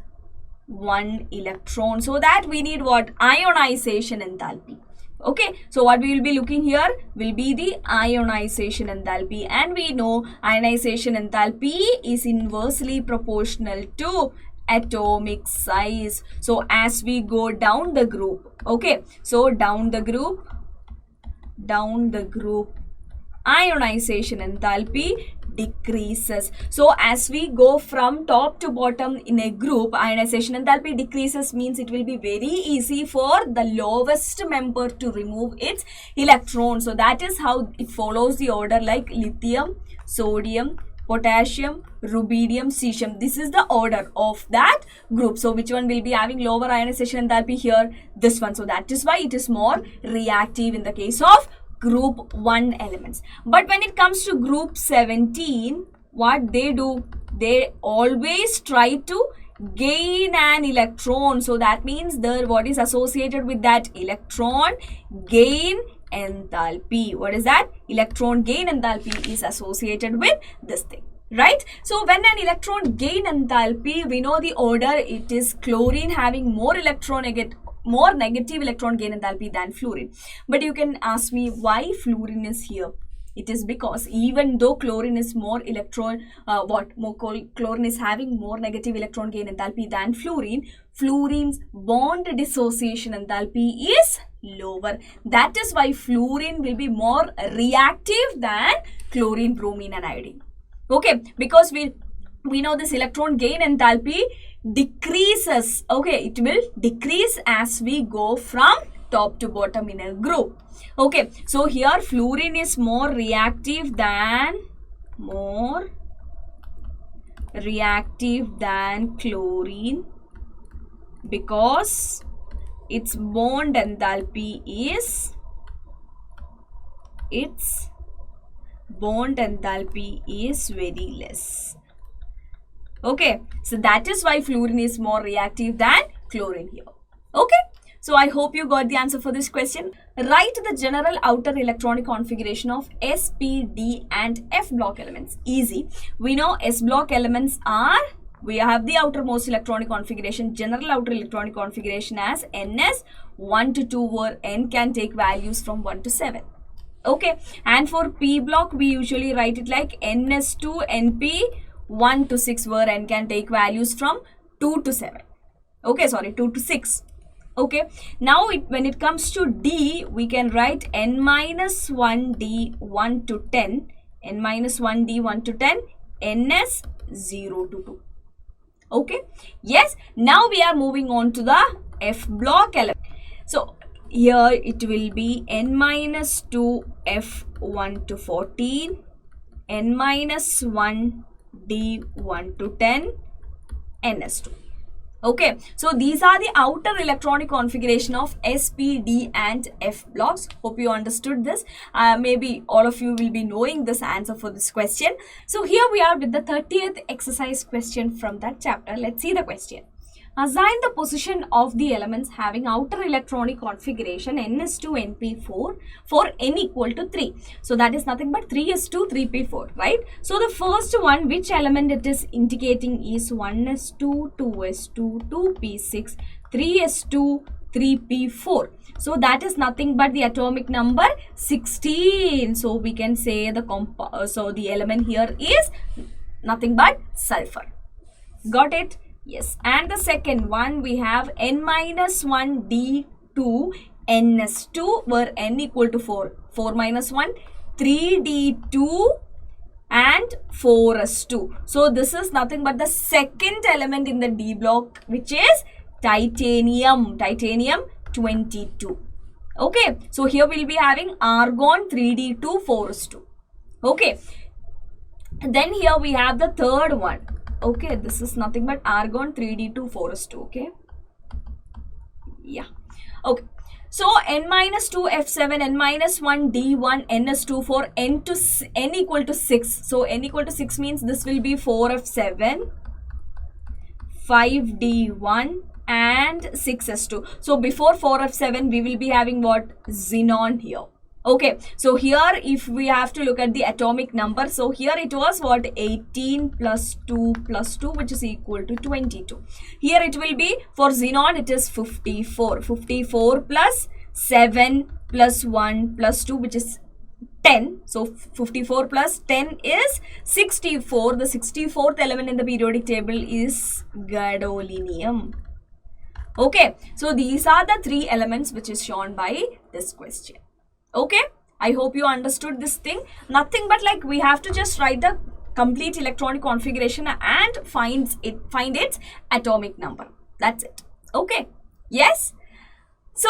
1 electron. So that we need what? Ionization enthalpy. Okay, so what we will be looking here will be the ionization enthalpy, and we know ionization enthalpy is inversely proportional to atomic size. So as we go down the group, okay, so down the group, ionization enthalpy decreases. So as we go from top to bottom in a group, ionization enthalpy decreases means it will be very easy for the lowest member to remove its electron. So that is how it follows the order, like lithium, sodium, potassium, rubidium, cesium. This is the order of that group. So which one will be having lower ionization enthalpy here? This one. So that is why it is more reactive in the case of group 1 elements. But when it comes to group 17, what they do? They always try to gain an electron. So that means the what is associated with that? Electron gain enthalpy. What is that? Electron gain enthalpy is associated with this thing, right? So when an electron gain enthalpy, we know the order, it is chlorine having more negative electron gain enthalpy than fluorine. But you can ask me why fluorine is here. It is because even though chlorine is more chlorine is having more negative electron gain enthalpy than fluorine, fluorine's bond dissociation enthalpy is lower. That is why fluorine will be more reactive than chlorine, bromine and iodine. Okay, because we know this electron gain enthalpy decreases. Okay, it will decrease as we go from top to bottom in a group. Okay, so here fluorine is more reactive than chlorine because its bond enthalpy is very less. Okay, so that is why fluorine is more reactive than chlorine here. Okay, so I hope you got the answer for this question. Write the general outer electronic configuration of S, P, D and F block elements. Easy. We know S block elements are, we have the outermost electronic configuration, general outer electronic configuration as NS 1 to 2, where N can take values from 1 to 7. Okay, and for P block we usually write it like NS2 NP 1 to 6, where N can take values from 2 to 7. Okay, sorry, 2 to 6. Okay, now when it comes to D, we can write N minus 1 D 1 to 10, N minus 1 D 1 to 10, NS 0 to 2. Okay, yes, now we are moving on to the F block element. So here it will be N minus 2 F 1 to 14, N minus 1 D 1 to 10, NS2. Okay, so these are the outer electronic configuration of S, P, D and F blocks. Hope you understood this. Maybe all of you will be knowing this answer for this question. So here we are with the 30th exercise question from that chapter. Let's see the question. Assign the position of the elements having outer electronic configuration NS2 NP4 for n equal to 3. So that is nothing but 3s2 3p4, right? So the first one, which element it is indicating is 1s2 2s2 2p6 3s2 3p4. So that is nothing but the atomic number 16. So we can say the the element here is nothing but sulfur. Got it? Yes, and the second one we have N minus 1 D2 NS2, where N equal to 4. 4 minus 1, 3D2 and 4S2. So this is nothing but the second element in the D block, which is titanium. Titanium 22. Okay, so here we'll be having argon 3D2 4S2. Okay, then here we have the third one. Okay, this is nothing but argon 3D2 4s2. Okay, yeah. Okay, so N minus 2 F7, N minus 1 D1 NS2 for N equal to 6. So N equal to 6 means this will be 4F7, 5D1 and 6S2. So before 4F7 we will be having what? Xenon here. Okay, so here if we have to look at the atomic number, so here it was what, 18 plus 2 plus 2, which is equal to 22. Here it will be, for xenon it is 54. 54 plus 7 plus 1 plus 2, which is 10. So 54 plus 10 is 64. The 64th element in the periodic table is gadolinium. Okay, so these are the three elements which is shown by this question. Okay, I hope you understood this thing. Nothing but like we have to just write the complete electronic configuration and find its atomic number. That's it. Okay, yes. So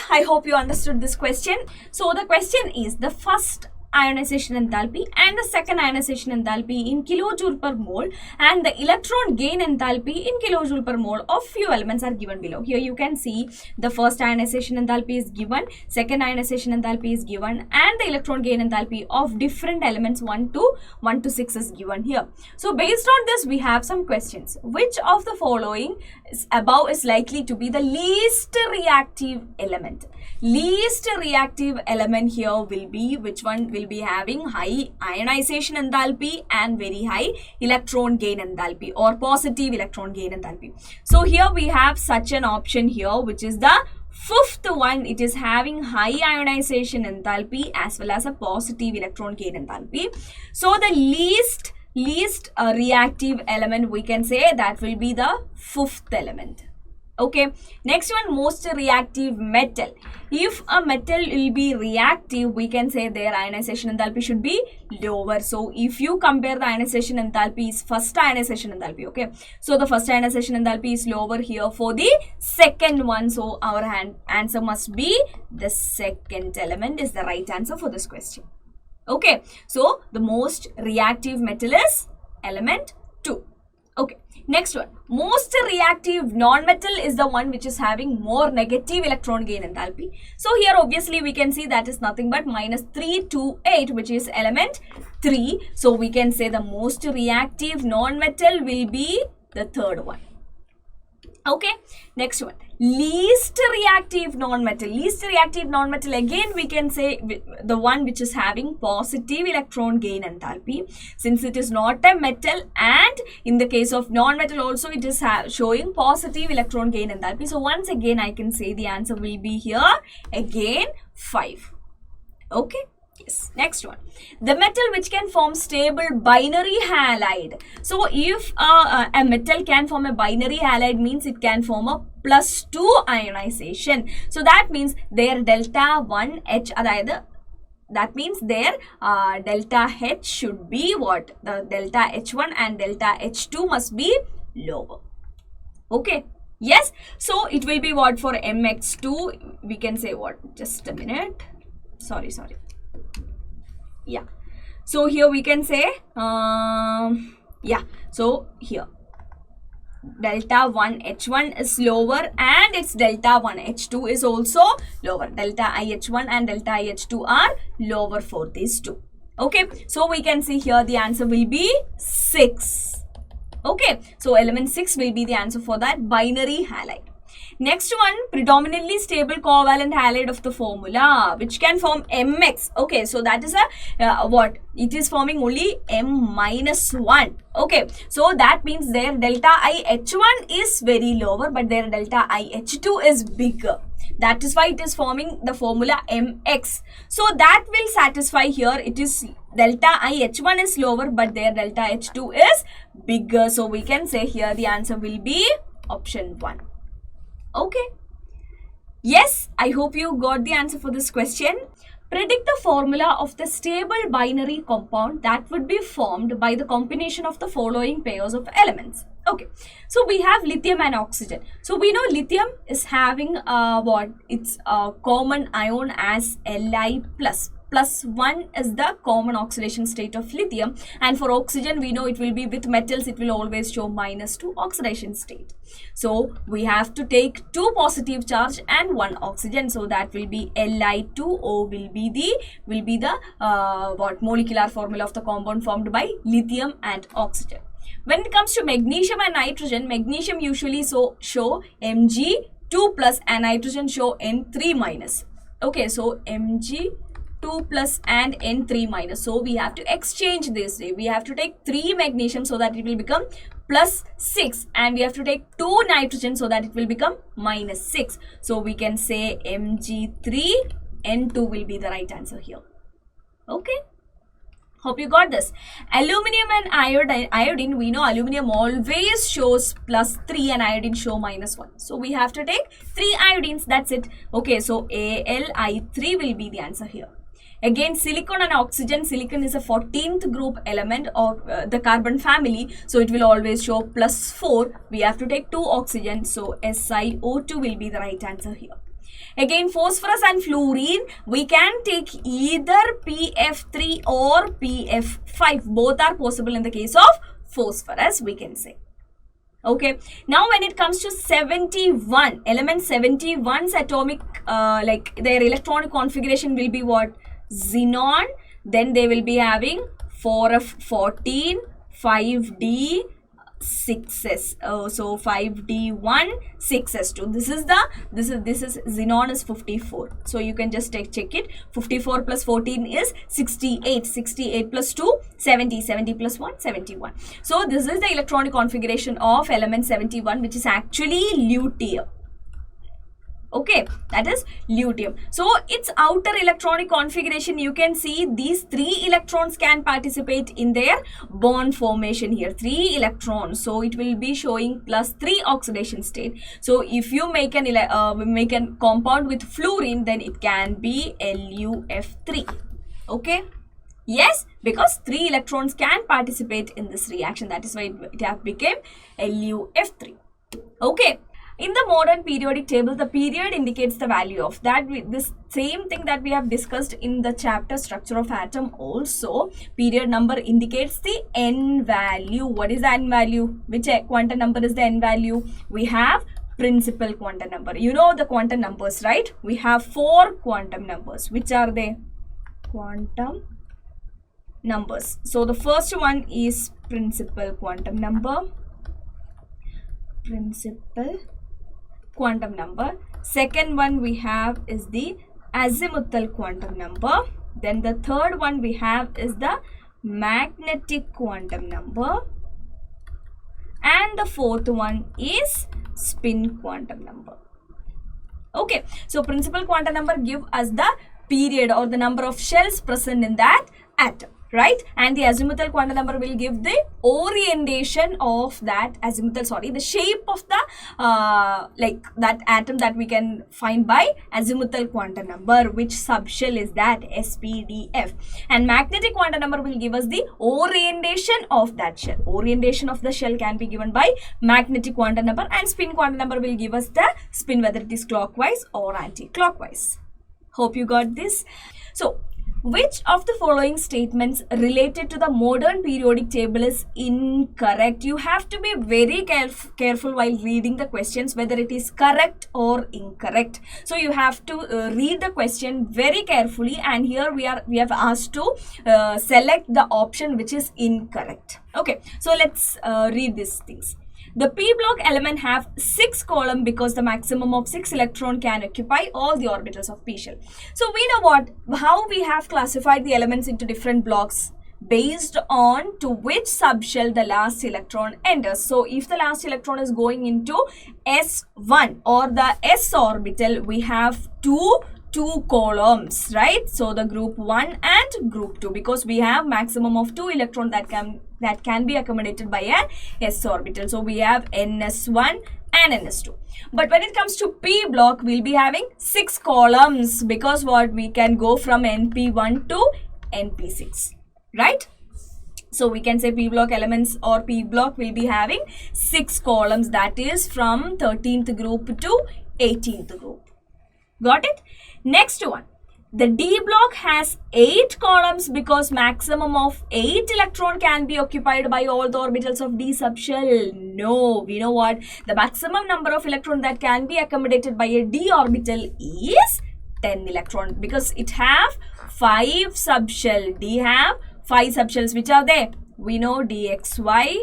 I hope you understood this question. So the question is the first ionization enthalpy and the second ionization enthalpy in kilojoule per mole and the electron gain enthalpy in kilojoule per mole of few elements are given below. Here you can see the first ionization enthalpy is given, second ionization enthalpy is given, and the electron gain enthalpy of different elements 1 to 6 is given here. So based on this we have some questions. Which of the following above is likely to be the least reactive element? Least reactive element here will be, which one will be having high ionization enthalpy and very high electron gain enthalpy or positive electron gain enthalpy. So here we have such an option here, which is the fifth one. It is having high ionization enthalpy as well as a positive electron gain enthalpy. So the least reactive element, we can say that will be the fifth element. Okay, next one, most reactive metal. If a metal will be reactive, we can say their ionization enthalpy should be lower. So if you compare the ionization enthalpy is first ionization enthalpy, okay, so the first ionization enthalpy is lower here for the second one. So our answer must be the second element is the right answer for this question. Okay, so the most reactive metal is element 2. Okay, next one, most reactive non-metal is the one which is having more negative electron gain enthalpy. So here obviously we can see that is nothing but -328, which is element 3. So we can say the most reactive non-metal will be the third one. Okay, next one, least reactive non-metal. Least reactive non-metal, again we can say the one which is having positive electron gain enthalpy, since it is not a metal, and in the case of non-metal also it is showing positive electron gain enthalpy. So once again I can say the answer will be here again 5. Okay. Yes. Next one, the metal which can form stable binary halide. So if a metal can form a binary halide, means it can form a +2 ionization. So that means their delta 1 H, that means their delta H should be what? The delta H1 and delta H2 must be lower. Okay. Yes. So it will be what for MX2? We can say what? Just a minute. Sorry. Yeah, so here we can say yeah, so here delta 1 H1 is lower and its delta 1 H2 is also lower. Delta IH1 and delta IH2 are lower for these two. Okay, so we can see here the answer will be 6. Okay, so element 6 will be the answer for that binary halide. Next one, predominantly stable covalent halide of the formula, which can form MX. Okay, so that is a what? It is forming only M-1. Okay, so that means their delta IH1 is very lower, but their delta IH2 is bigger. That is why it is forming the formula MX. So that will satisfy here. It is delta IH1 is lower, but their delta H2 is bigger. So we can say here the answer will be option 1. Okay. Yes, I hope you got the answer for this question. Predict the formula of the stable binary compound that would be formed by the combination of the following pairs of elements. Okay, so we have lithium and oxygen. So we know lithium is having what? It's a common ion as Li+. +1 is the common oxidation state of lithium, and for oxygen we know it will be with metals, it will always show -2 oxidation state. So we have to take 2 positive charge and 1 oxygen, so that will be Li2O will be the what molecular formula of the compound formed by lithium and oxygen. When it comes to magnesium and nitrogen, magnesium usually show Mg2+ and nitrogen show N3-. Okay, so Mg 2 plus and N3 minus. So we have to exchange this. We have to take 3 magnesium so that it will become plus 6, and we have to take 2 nitrogen so that it will become minus 6. So we can say Mg3N2 will be the right answer here. Okay. Hope you got this. Aluminum and iodine, we know aluminum always shows plus 3 and iodine show minus 1. So we have to take 3 iodines, that's it. Okay, so Ali3 will be the answer here. Again, silicon and oxygen. Silicon is a 14th group element of the carbon family. So it will always show plus 4. We have to take 2 oxygen. So SiO2 will be the right answer here. Again, phosphorus and fluorine, we can take either PF3 or PF5. Both are possible in the case of phosphorus, we can say. Okay, now when it comes to 71, element 71's atomic, like their electronic configuration will be what? Xenon. Then they will be having 4f14, 5d, 6s, so 5d1, 6s2. This is xenon is 54. So you can just check it. 54 plus 14 is 68. 68 plus 2, 70. 70 plus 1, 71. So this is the electronic configuration of element 71, which is actually lutetium. Okay, that is lutetium. So its outer electronic configuration, you can see these 3 electrons can participate in their bond formation here. 3 electrons. So it will be showing plus 3 oxidation state. So if you make an compound with fluorine, then it can be LuF3. Okay. Yes, because 3 electrons can participate in this reaction. That is why it have become LuF3. Okay. In the modern periodic table, the period indicates the value of that. This same thing that we have discussed in the chapter structure of atom also. Period number indicates the n value. What is the n value? Which quantum number is the n value? We have principal quantum number. You know the quantum numbers, right? We have 4 quantum numbers. Which are they? Quantum numbers. So the first one is principal quantum number. Principal quantum number. Second one we have is the azimuthal quantum number. Then the third one we have is the magnetic quantum number. And the fourth one is spin quantum number. Okay, so principal quantum number give us the period or the number of shells present in that atom, right? And the azimuthal quantum number will give the orientation of that the shape of the like that atom that we can find by azimuthal quantum number. Which subshell is that? SPDF. And magnetic quantum number will give us the orientation of that shell. Orientation of the shell can be given by magnetic quantum number, and spin quantum number will give us the spin, whether it is clockwise or anti-clockwise. Hope you got this. So, which of the following statements related to the modern periodic table is incorrect? You have to be very careful while reading the questions whether it is correct or incorrect. So you have to read the question very carefully, and here we have asked to select the option which is incorrect. Okay, so let's read these things. The p block element have 6 columns because the maximum of 6 electron can occupy all the orbitals of p shell. So we know how we have classified the elements into different blocks based on to which subshell the last electron enters. So if the last electron is going into S1 or the S orbital, we have two columns, right? So the group 1 and group 2, because we have maximum of 2 electrons that can be accommodated by an S orbital. So we have NS1 and NS2. But when it comes to P block, we'll be having 6 columns, because we can go from NP1 to NP6, right? So we can say P block elements or P block will be having 6 columns, that is from 13th group to 18th group. Got it? Next one. The D block has 8 columns because maximum of 8 electron can be occupied by all the orbitals of D subshell. No, we know what? The maximum number of electrons that can be accommodated by a D orbital is 10 electron, because it have 5 subshell. D have 5 subshells. Which are they? We know DXY,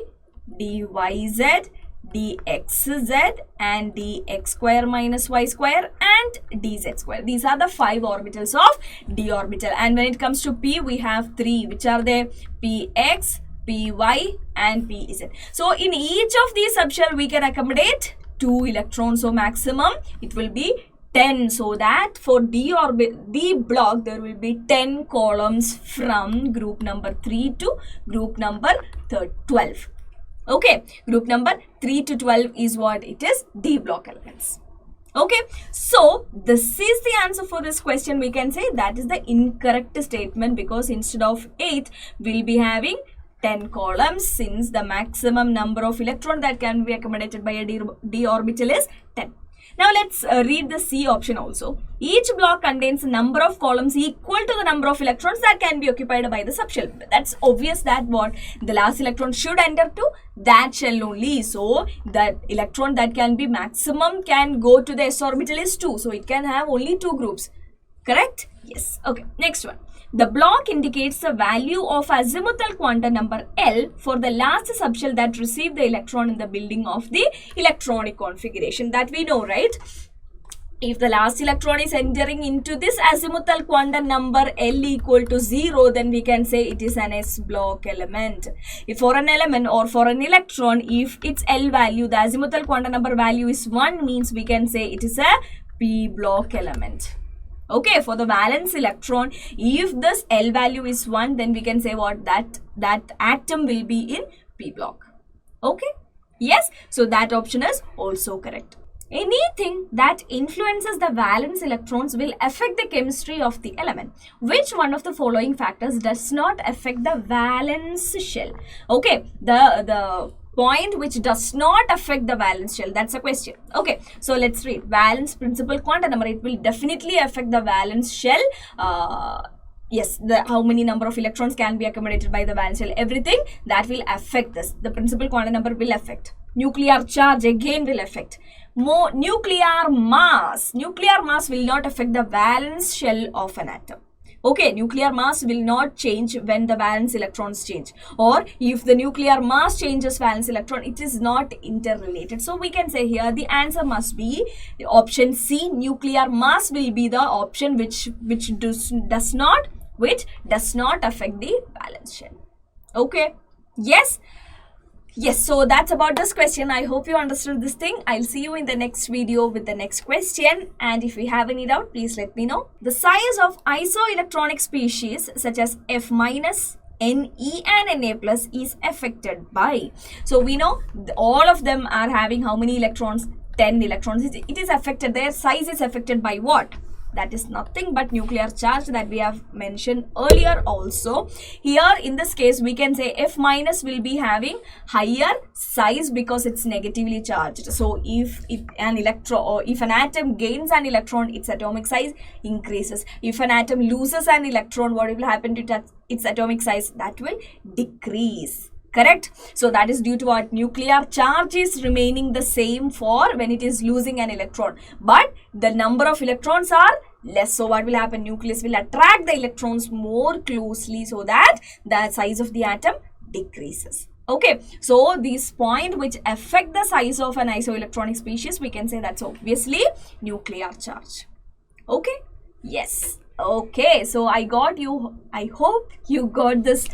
DYZ, dxz and dx square minus y square and dz square. These are the 5 orbitals of d orbital. And when it comes to p, we have 3, which are there? px, py and pz. So in each of these subshell we can accommodate 2 electrons. So maximum it will be 10, so that for D block there will be 10 columns from group number 3 to group number 12. Okay, group number 3 to 12 is what it is, D block elements. Okay, so this is the answer for this question. We can say that is the incorrect statement, because instead of 8 we'll be having 10 columns, since the maximum number of electrons that can be accommodated by a D orbital is 10. Now let's read the C option also. Each block contains a number of columns equal to the number of electrons that can be occupied by the subshell. That's obvious that what the last electron should enter to that shell only. So that electron that can be maximum can go to the s orbital is 2. So it can have only 2 groups. Correct? Yes. Okay. Next one. The block indicates the value of azimuthal quantum number L for the last subshell that received the electron in the building of the electronic configuration. That we know, right? If the last electron is entering into this azimuthal quantum number L equal to 0, then we can say it is an S block element. If for an element or for an electron, if its L value, the azimuthal quantum number value is 1, means we can say it is a P block element. Okay, for the valence electron, if this L value is 1, then we can say what, that atom will be in P block. Okay, yes, so that option is also correct. Anything that influences the valence electrons will affect the chemistry of the element. Which one of the following factors does not affect the valence shell? Okay, the point which does not affect the valence shell, that's a question. Okay, so let's read. Valence principal quantum number, it will definitely affect the valence shell. Yes, how many number of electrons can be accommodated by the valence shell, everything that will affect this. The principal quantum number will affect. Nuclear charge again will affect. More nuclear mass will not affect the valence shell of an atom. Okay, nuclear mass will not change when the valence electrons change, or if the nuclear mass changes valence electron, it is not interrelated. So we can say here the answer must be option C. Nuclear mass will be the option which does not affect the valence shell. Okay, yes. Yes, so that's about this question. I hope you understood this thing. I'll see you in the next video with the next question. And if you have any doubt, please let me know. The size of isoelectronic species such as F minus, Ne and Na plus is affected by. So we know all of them are having how many electrons? 10 electrons. It is affected. Their size is affected by what? That is nothing but nuclear charge that we have mentioned earlier also. Here in this case we can say F minus will be having higher size because it's negatively charged. So if an atom gains an electron, its atomic size increases. If an atom loses an electron, what will happen to its atomic size? That will decrease. Correct? So that is due to what? Nuclear charge is remaining the same for when it is losing an electron, but the number of electrons are less. So what will happen? Nucleus will attract the electrons more closely so that the size of the atom decreases. Okay, so this point which affect the size of an isoelectronic species, we can say that's obviously nuclear charge. Okay, yes. Okay, so I hope you got this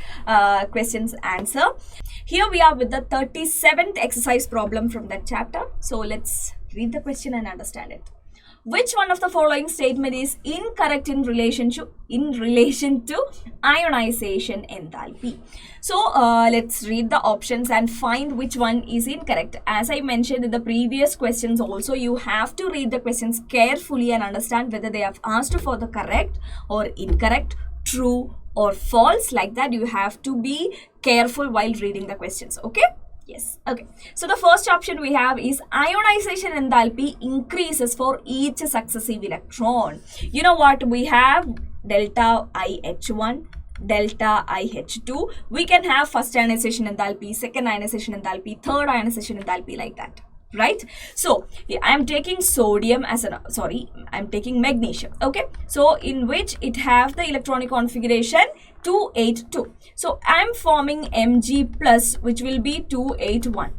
question's answer. Here we are with the 37th exercise problem from that chapter. So let's read the question and understand it. Which one of the following statement is incorrect in relation to ionization enthalpy? So let's read the options and find which one is incorrect. As I mentioned in the previous questions also, you have to read the questions carefully and understand whether they have asked for the correct or incorrect, true or false. Like that, you have to be careful while reading the questions. Okay? Yes. Okay. So the first option we have is ionization enthalpy increases for each successive electron. You know what? We have delta IH1, delta IH2. We can have first ionization enthalpy, second ionization enthalpy, third ionization enthalpy, like that. Right? So I am taking sodium as I'm taking magnesium. Okay. So in which it have the electronic configuration 282. So I am forming Mg plus, which will be 281.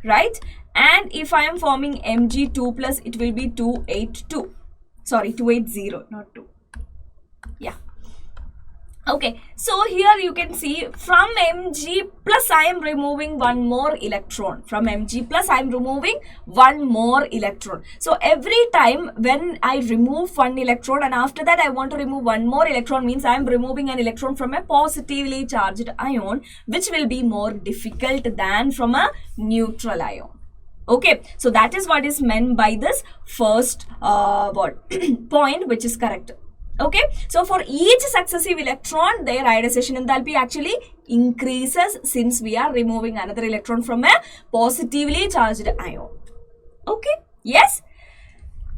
right? And if I am forming Mg2 plus, it will be 282. Sorry, 280, not 2. Yeah. Okay, so here you can see from Mg plus I am removing one more electron. From Mg plus I am removing one more electron. So every time when I remove one electron and after that I want to remove one more electron, means I am removing an electron from a positively charged ion, which will be more difficult than from a neutral ion. Okay, so that is what is meant by this first point, which is correct. Okay, so for each successive electron, their ionization enthalpy actually increases since we are removing another electron from a positively charged ion. Okay, yes.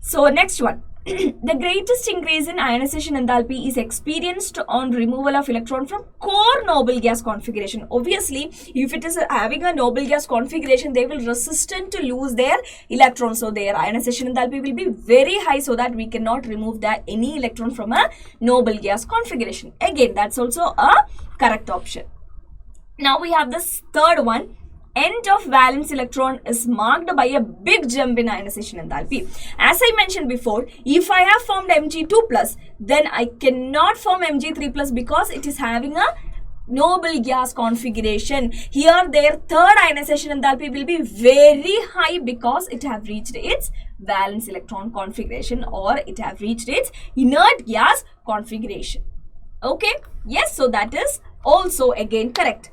So next one. The greatest increase in ionization enthalpy is experienced on removal of electron from core noble gas configuration. Obviously, if it is having a noble gas configuration, they will resistant to lose their electrons. So their ionization enthalpy will be very high, so that we cannot remove any electron from a noble gas configuration. Again, that's also a correct option. Now we have this third one. End of valence electron is marked by a big jump in ionization enthalpy. As I mentioned before, if I have formed Mg2 plus, then I cannot form Mg3 plus because it is having a noble gas configuration. Here their third ionization enthalpy will be very high because it have reached its valence electron configuration, or it have reached its inert gas configuration. Okay, yes, so that is also again correct.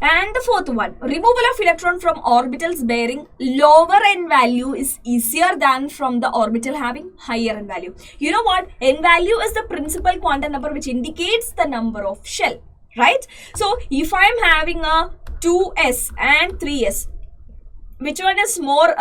And the fourth one, removal of electron from orbitals bearing lower n value is easier than from the orbital having higher n value. You know what? N value is the principal quantum number which indicates the number of shell, right? So if I am having a 2s and 3s, which one is more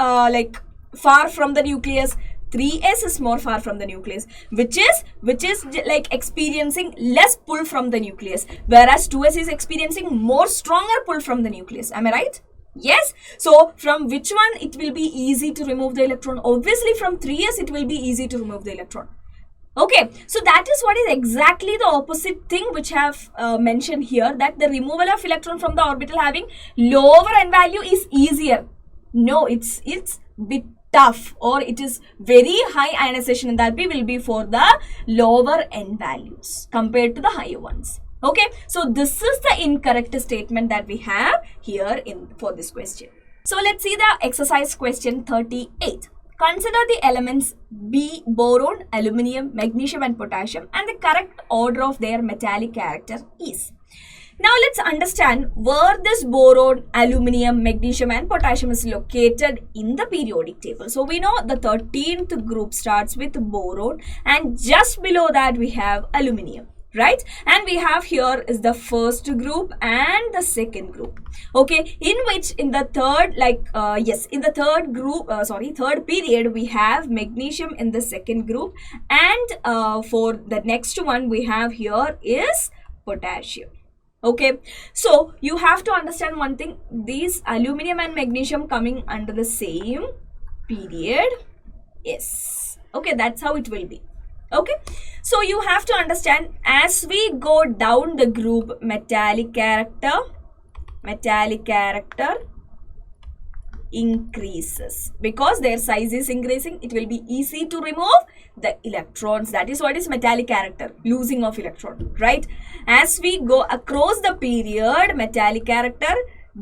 far from the nucleus? 3s is more far from the nucleus, which is like experiencing less pull from the nucleus, whereas 2s is experiencing more stronger pull from the nucleus. Am I right? Yes. So from which one it will be easy to remove the electron? Obviously from 3s it will be easy to remove the electron. Okay, so that is what is exactly the opposite thing which I have mentioned here, that the removal of electron from the orbital having lower n value is easier. No, it's bit tough, or it is very high ionization enthalpy will be for the lower n values compared to the higher ones. Okay, so this is the incorrect statement that we have here for this question. So let's see the exercise question 38. Consider the elements B, boron, aluminium, magnesium and potassium, and the correct order of their metallic character is. Now let's understand where this boron, aluminium, magnesium and potassium is located in the periodic table. So we know the 13th group starts with boron, and just below that we have aluminium, right? And we have here is the first group and the second group. Okay, in which in the third third period we have magnesium in the second group, and for the next one we have here is potassium. Okay, so you have to understand one thing, these aluminium and magnesium coming under the same period. Yes, okay, that's how it will be. Okay, so you have to understand, as we go down the group, metallic character increases because their size is increasing. It will be easy to remove the electrons. That is what is metallic character, losing of electron, right? As we go across the period, metallic character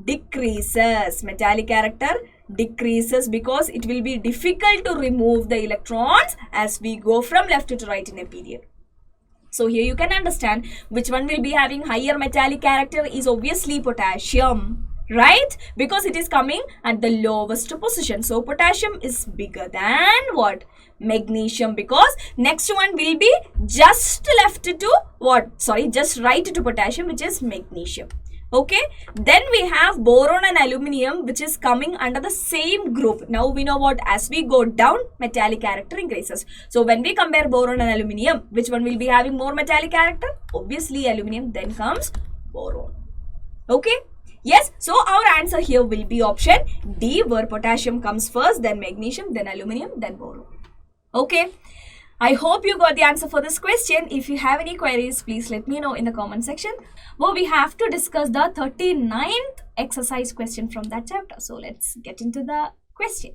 decreases. Metallic character decreases because it will be difficult to remove the electrons as we go from left to right in a period. So here you can understand which one will be having higher metallic character is obviously potassium, right? Because it is coming at the lowest position. So potassium is bigger than what? Magnesium, because next one will be just left to what? Sorry, just right to potassium, which is magnesium. Okay, then we have boron and aluminium, which is coming under the same group. Now we know what, as we go down, metallic character increases. So when we compare boron and aluminium, which one will be having more metallic character? Obviously aluminium, then comes boron. Okay, yes, so our answer here will be option D, where potassium comes first, then magnesium, then aluminium, then boron. Okay, I hope you got the answer for this question. If you have any queries, please let me know in the comment section. Well, we have to discuss the 39th exercise question from that chapter. So let's get into the question.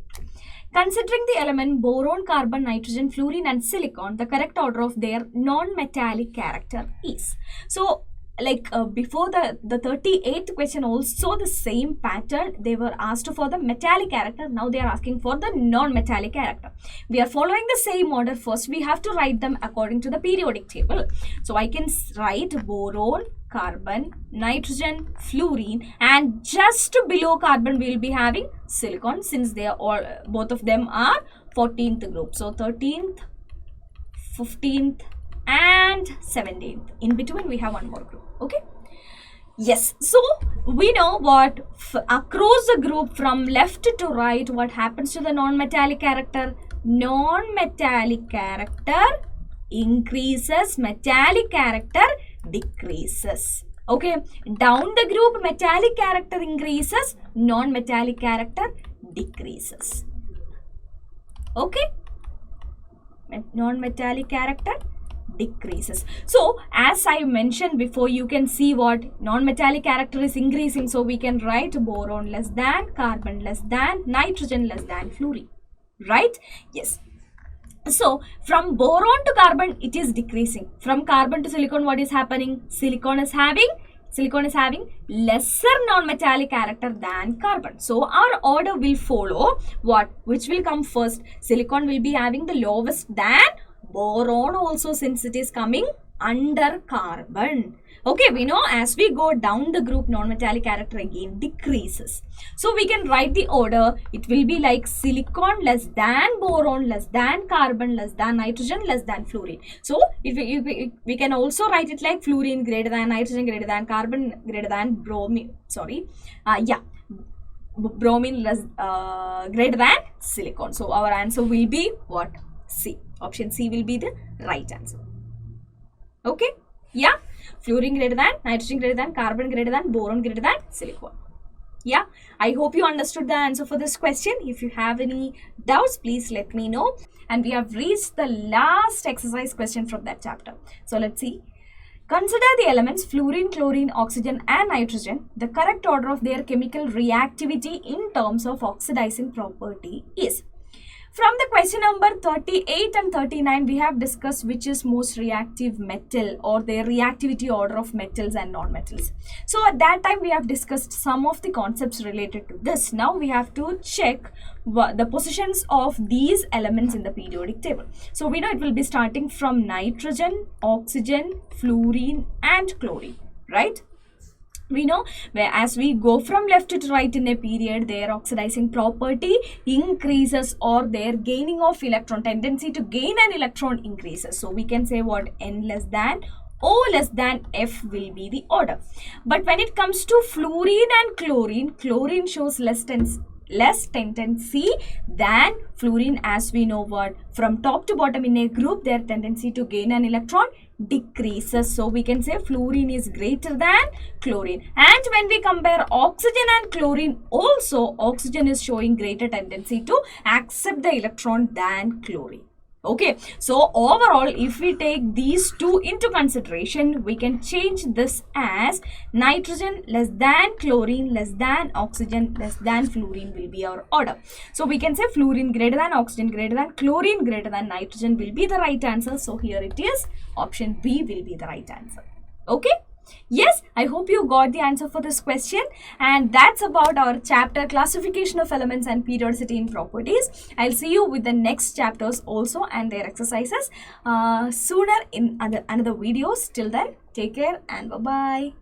Considering the element boron, carbon, nitrogen, fluorine and silicon, the correct order of their non-metallic character is. So like before the 38th question, also the same pattern. They were asked for the metallic character. Now they are asking for the non-metallic character. We are following the same order. First we have to write them according to the periodic table. So I can write boron, carbon, nitrogen, fluorine, and just below carbon we will be having silicon, since they are all, both of them are 14th group. So 13th, 15th and 17th. In between we have one more group. Okay. Yes. So we know what across the group from left to right, what happens to the non-metallic character? Non-metallic character increases, metallic character decreases. Okay. Down the group, metallic character increases, non-metallic character decreases. Okay. Non-metallic character decreases. So as I mentioned before, you can see what non-metallic character is increasing. So we can write boron less than, carbon less than, nitrogen less than fluorine. Right? Yes. So from boron to carbon it is decreasing. From carbon to silicon, what is happening? Silicon is having lesser non-metallic character than carbon. So our order will follow what? Which will come first? Silicon will be having the lowest than boron also, since it is coming under carbon. Okay, we know as we go down the group, non-metallic character again decreases. So we can write the order. It will be like silicon less than boron, less than carbon, less than nitrogen, less than fluorine. So if we can also write it like fluorine greater than nitrogen, greater than carbon, greater than bromine. Bromine less greater than silicon. So our answer will be what? C. Option C will be the right answer. Okay. Yeah. Fluorine greater than, nitrogen greater than, carbon greater than, boron greater than silicon. Yeah. I hope you understood the answer for this question. If you have any doubts, please let me know. And we have reached the last exercise question from that chapter. So let's see. Consider the elements fluorine, chlorine, oxygen and nitrogen. The correct order of their chemical reactivity in terms of oxidizing property is. From the question number 38 and 39, we have discussed which is most reactive metal or their reactivity order of metals and non-metals. So at that time, we have discussed some of the concepts related to this. Now we have to check the positions of these elements in the periodic table. So we know it will be starting from nitrogen, oxygen, fluorine and chlorine, right? We know where as we go from left to right in a period, their oxidizing property increases or their gaining of electron, tendency to gain an electron increases. So we can say what? N less than, O less than, F will be the order. But when it comes to fluorine and chlorine, chlorine shows less tendency than fluorine, as we know what? From top to bottom in a group, their tendency to gain an electron decreases. So we can say fluorine is greater than chlorine. And when we compare oxygen and chlorine, also oxygen is showing greater tendency to accept the electron than chlorine. Okay, so overall, if we take these two into consideration, we can change this as nitrogen less than chlorine less than oxygen less than fluorine will be our order. So we can say fluorine greater than oxygen greater than chlorine greater than nitrogen will be the right answer. So here it is, option B will be the right answer. Okay. Yes, I hope you got the answer for this question, and that's about our chapter classification of elements and periodicity in properties. I'll see you with the next chapters also and their exercises sooner in another videos. Till then, take care and bye-bye.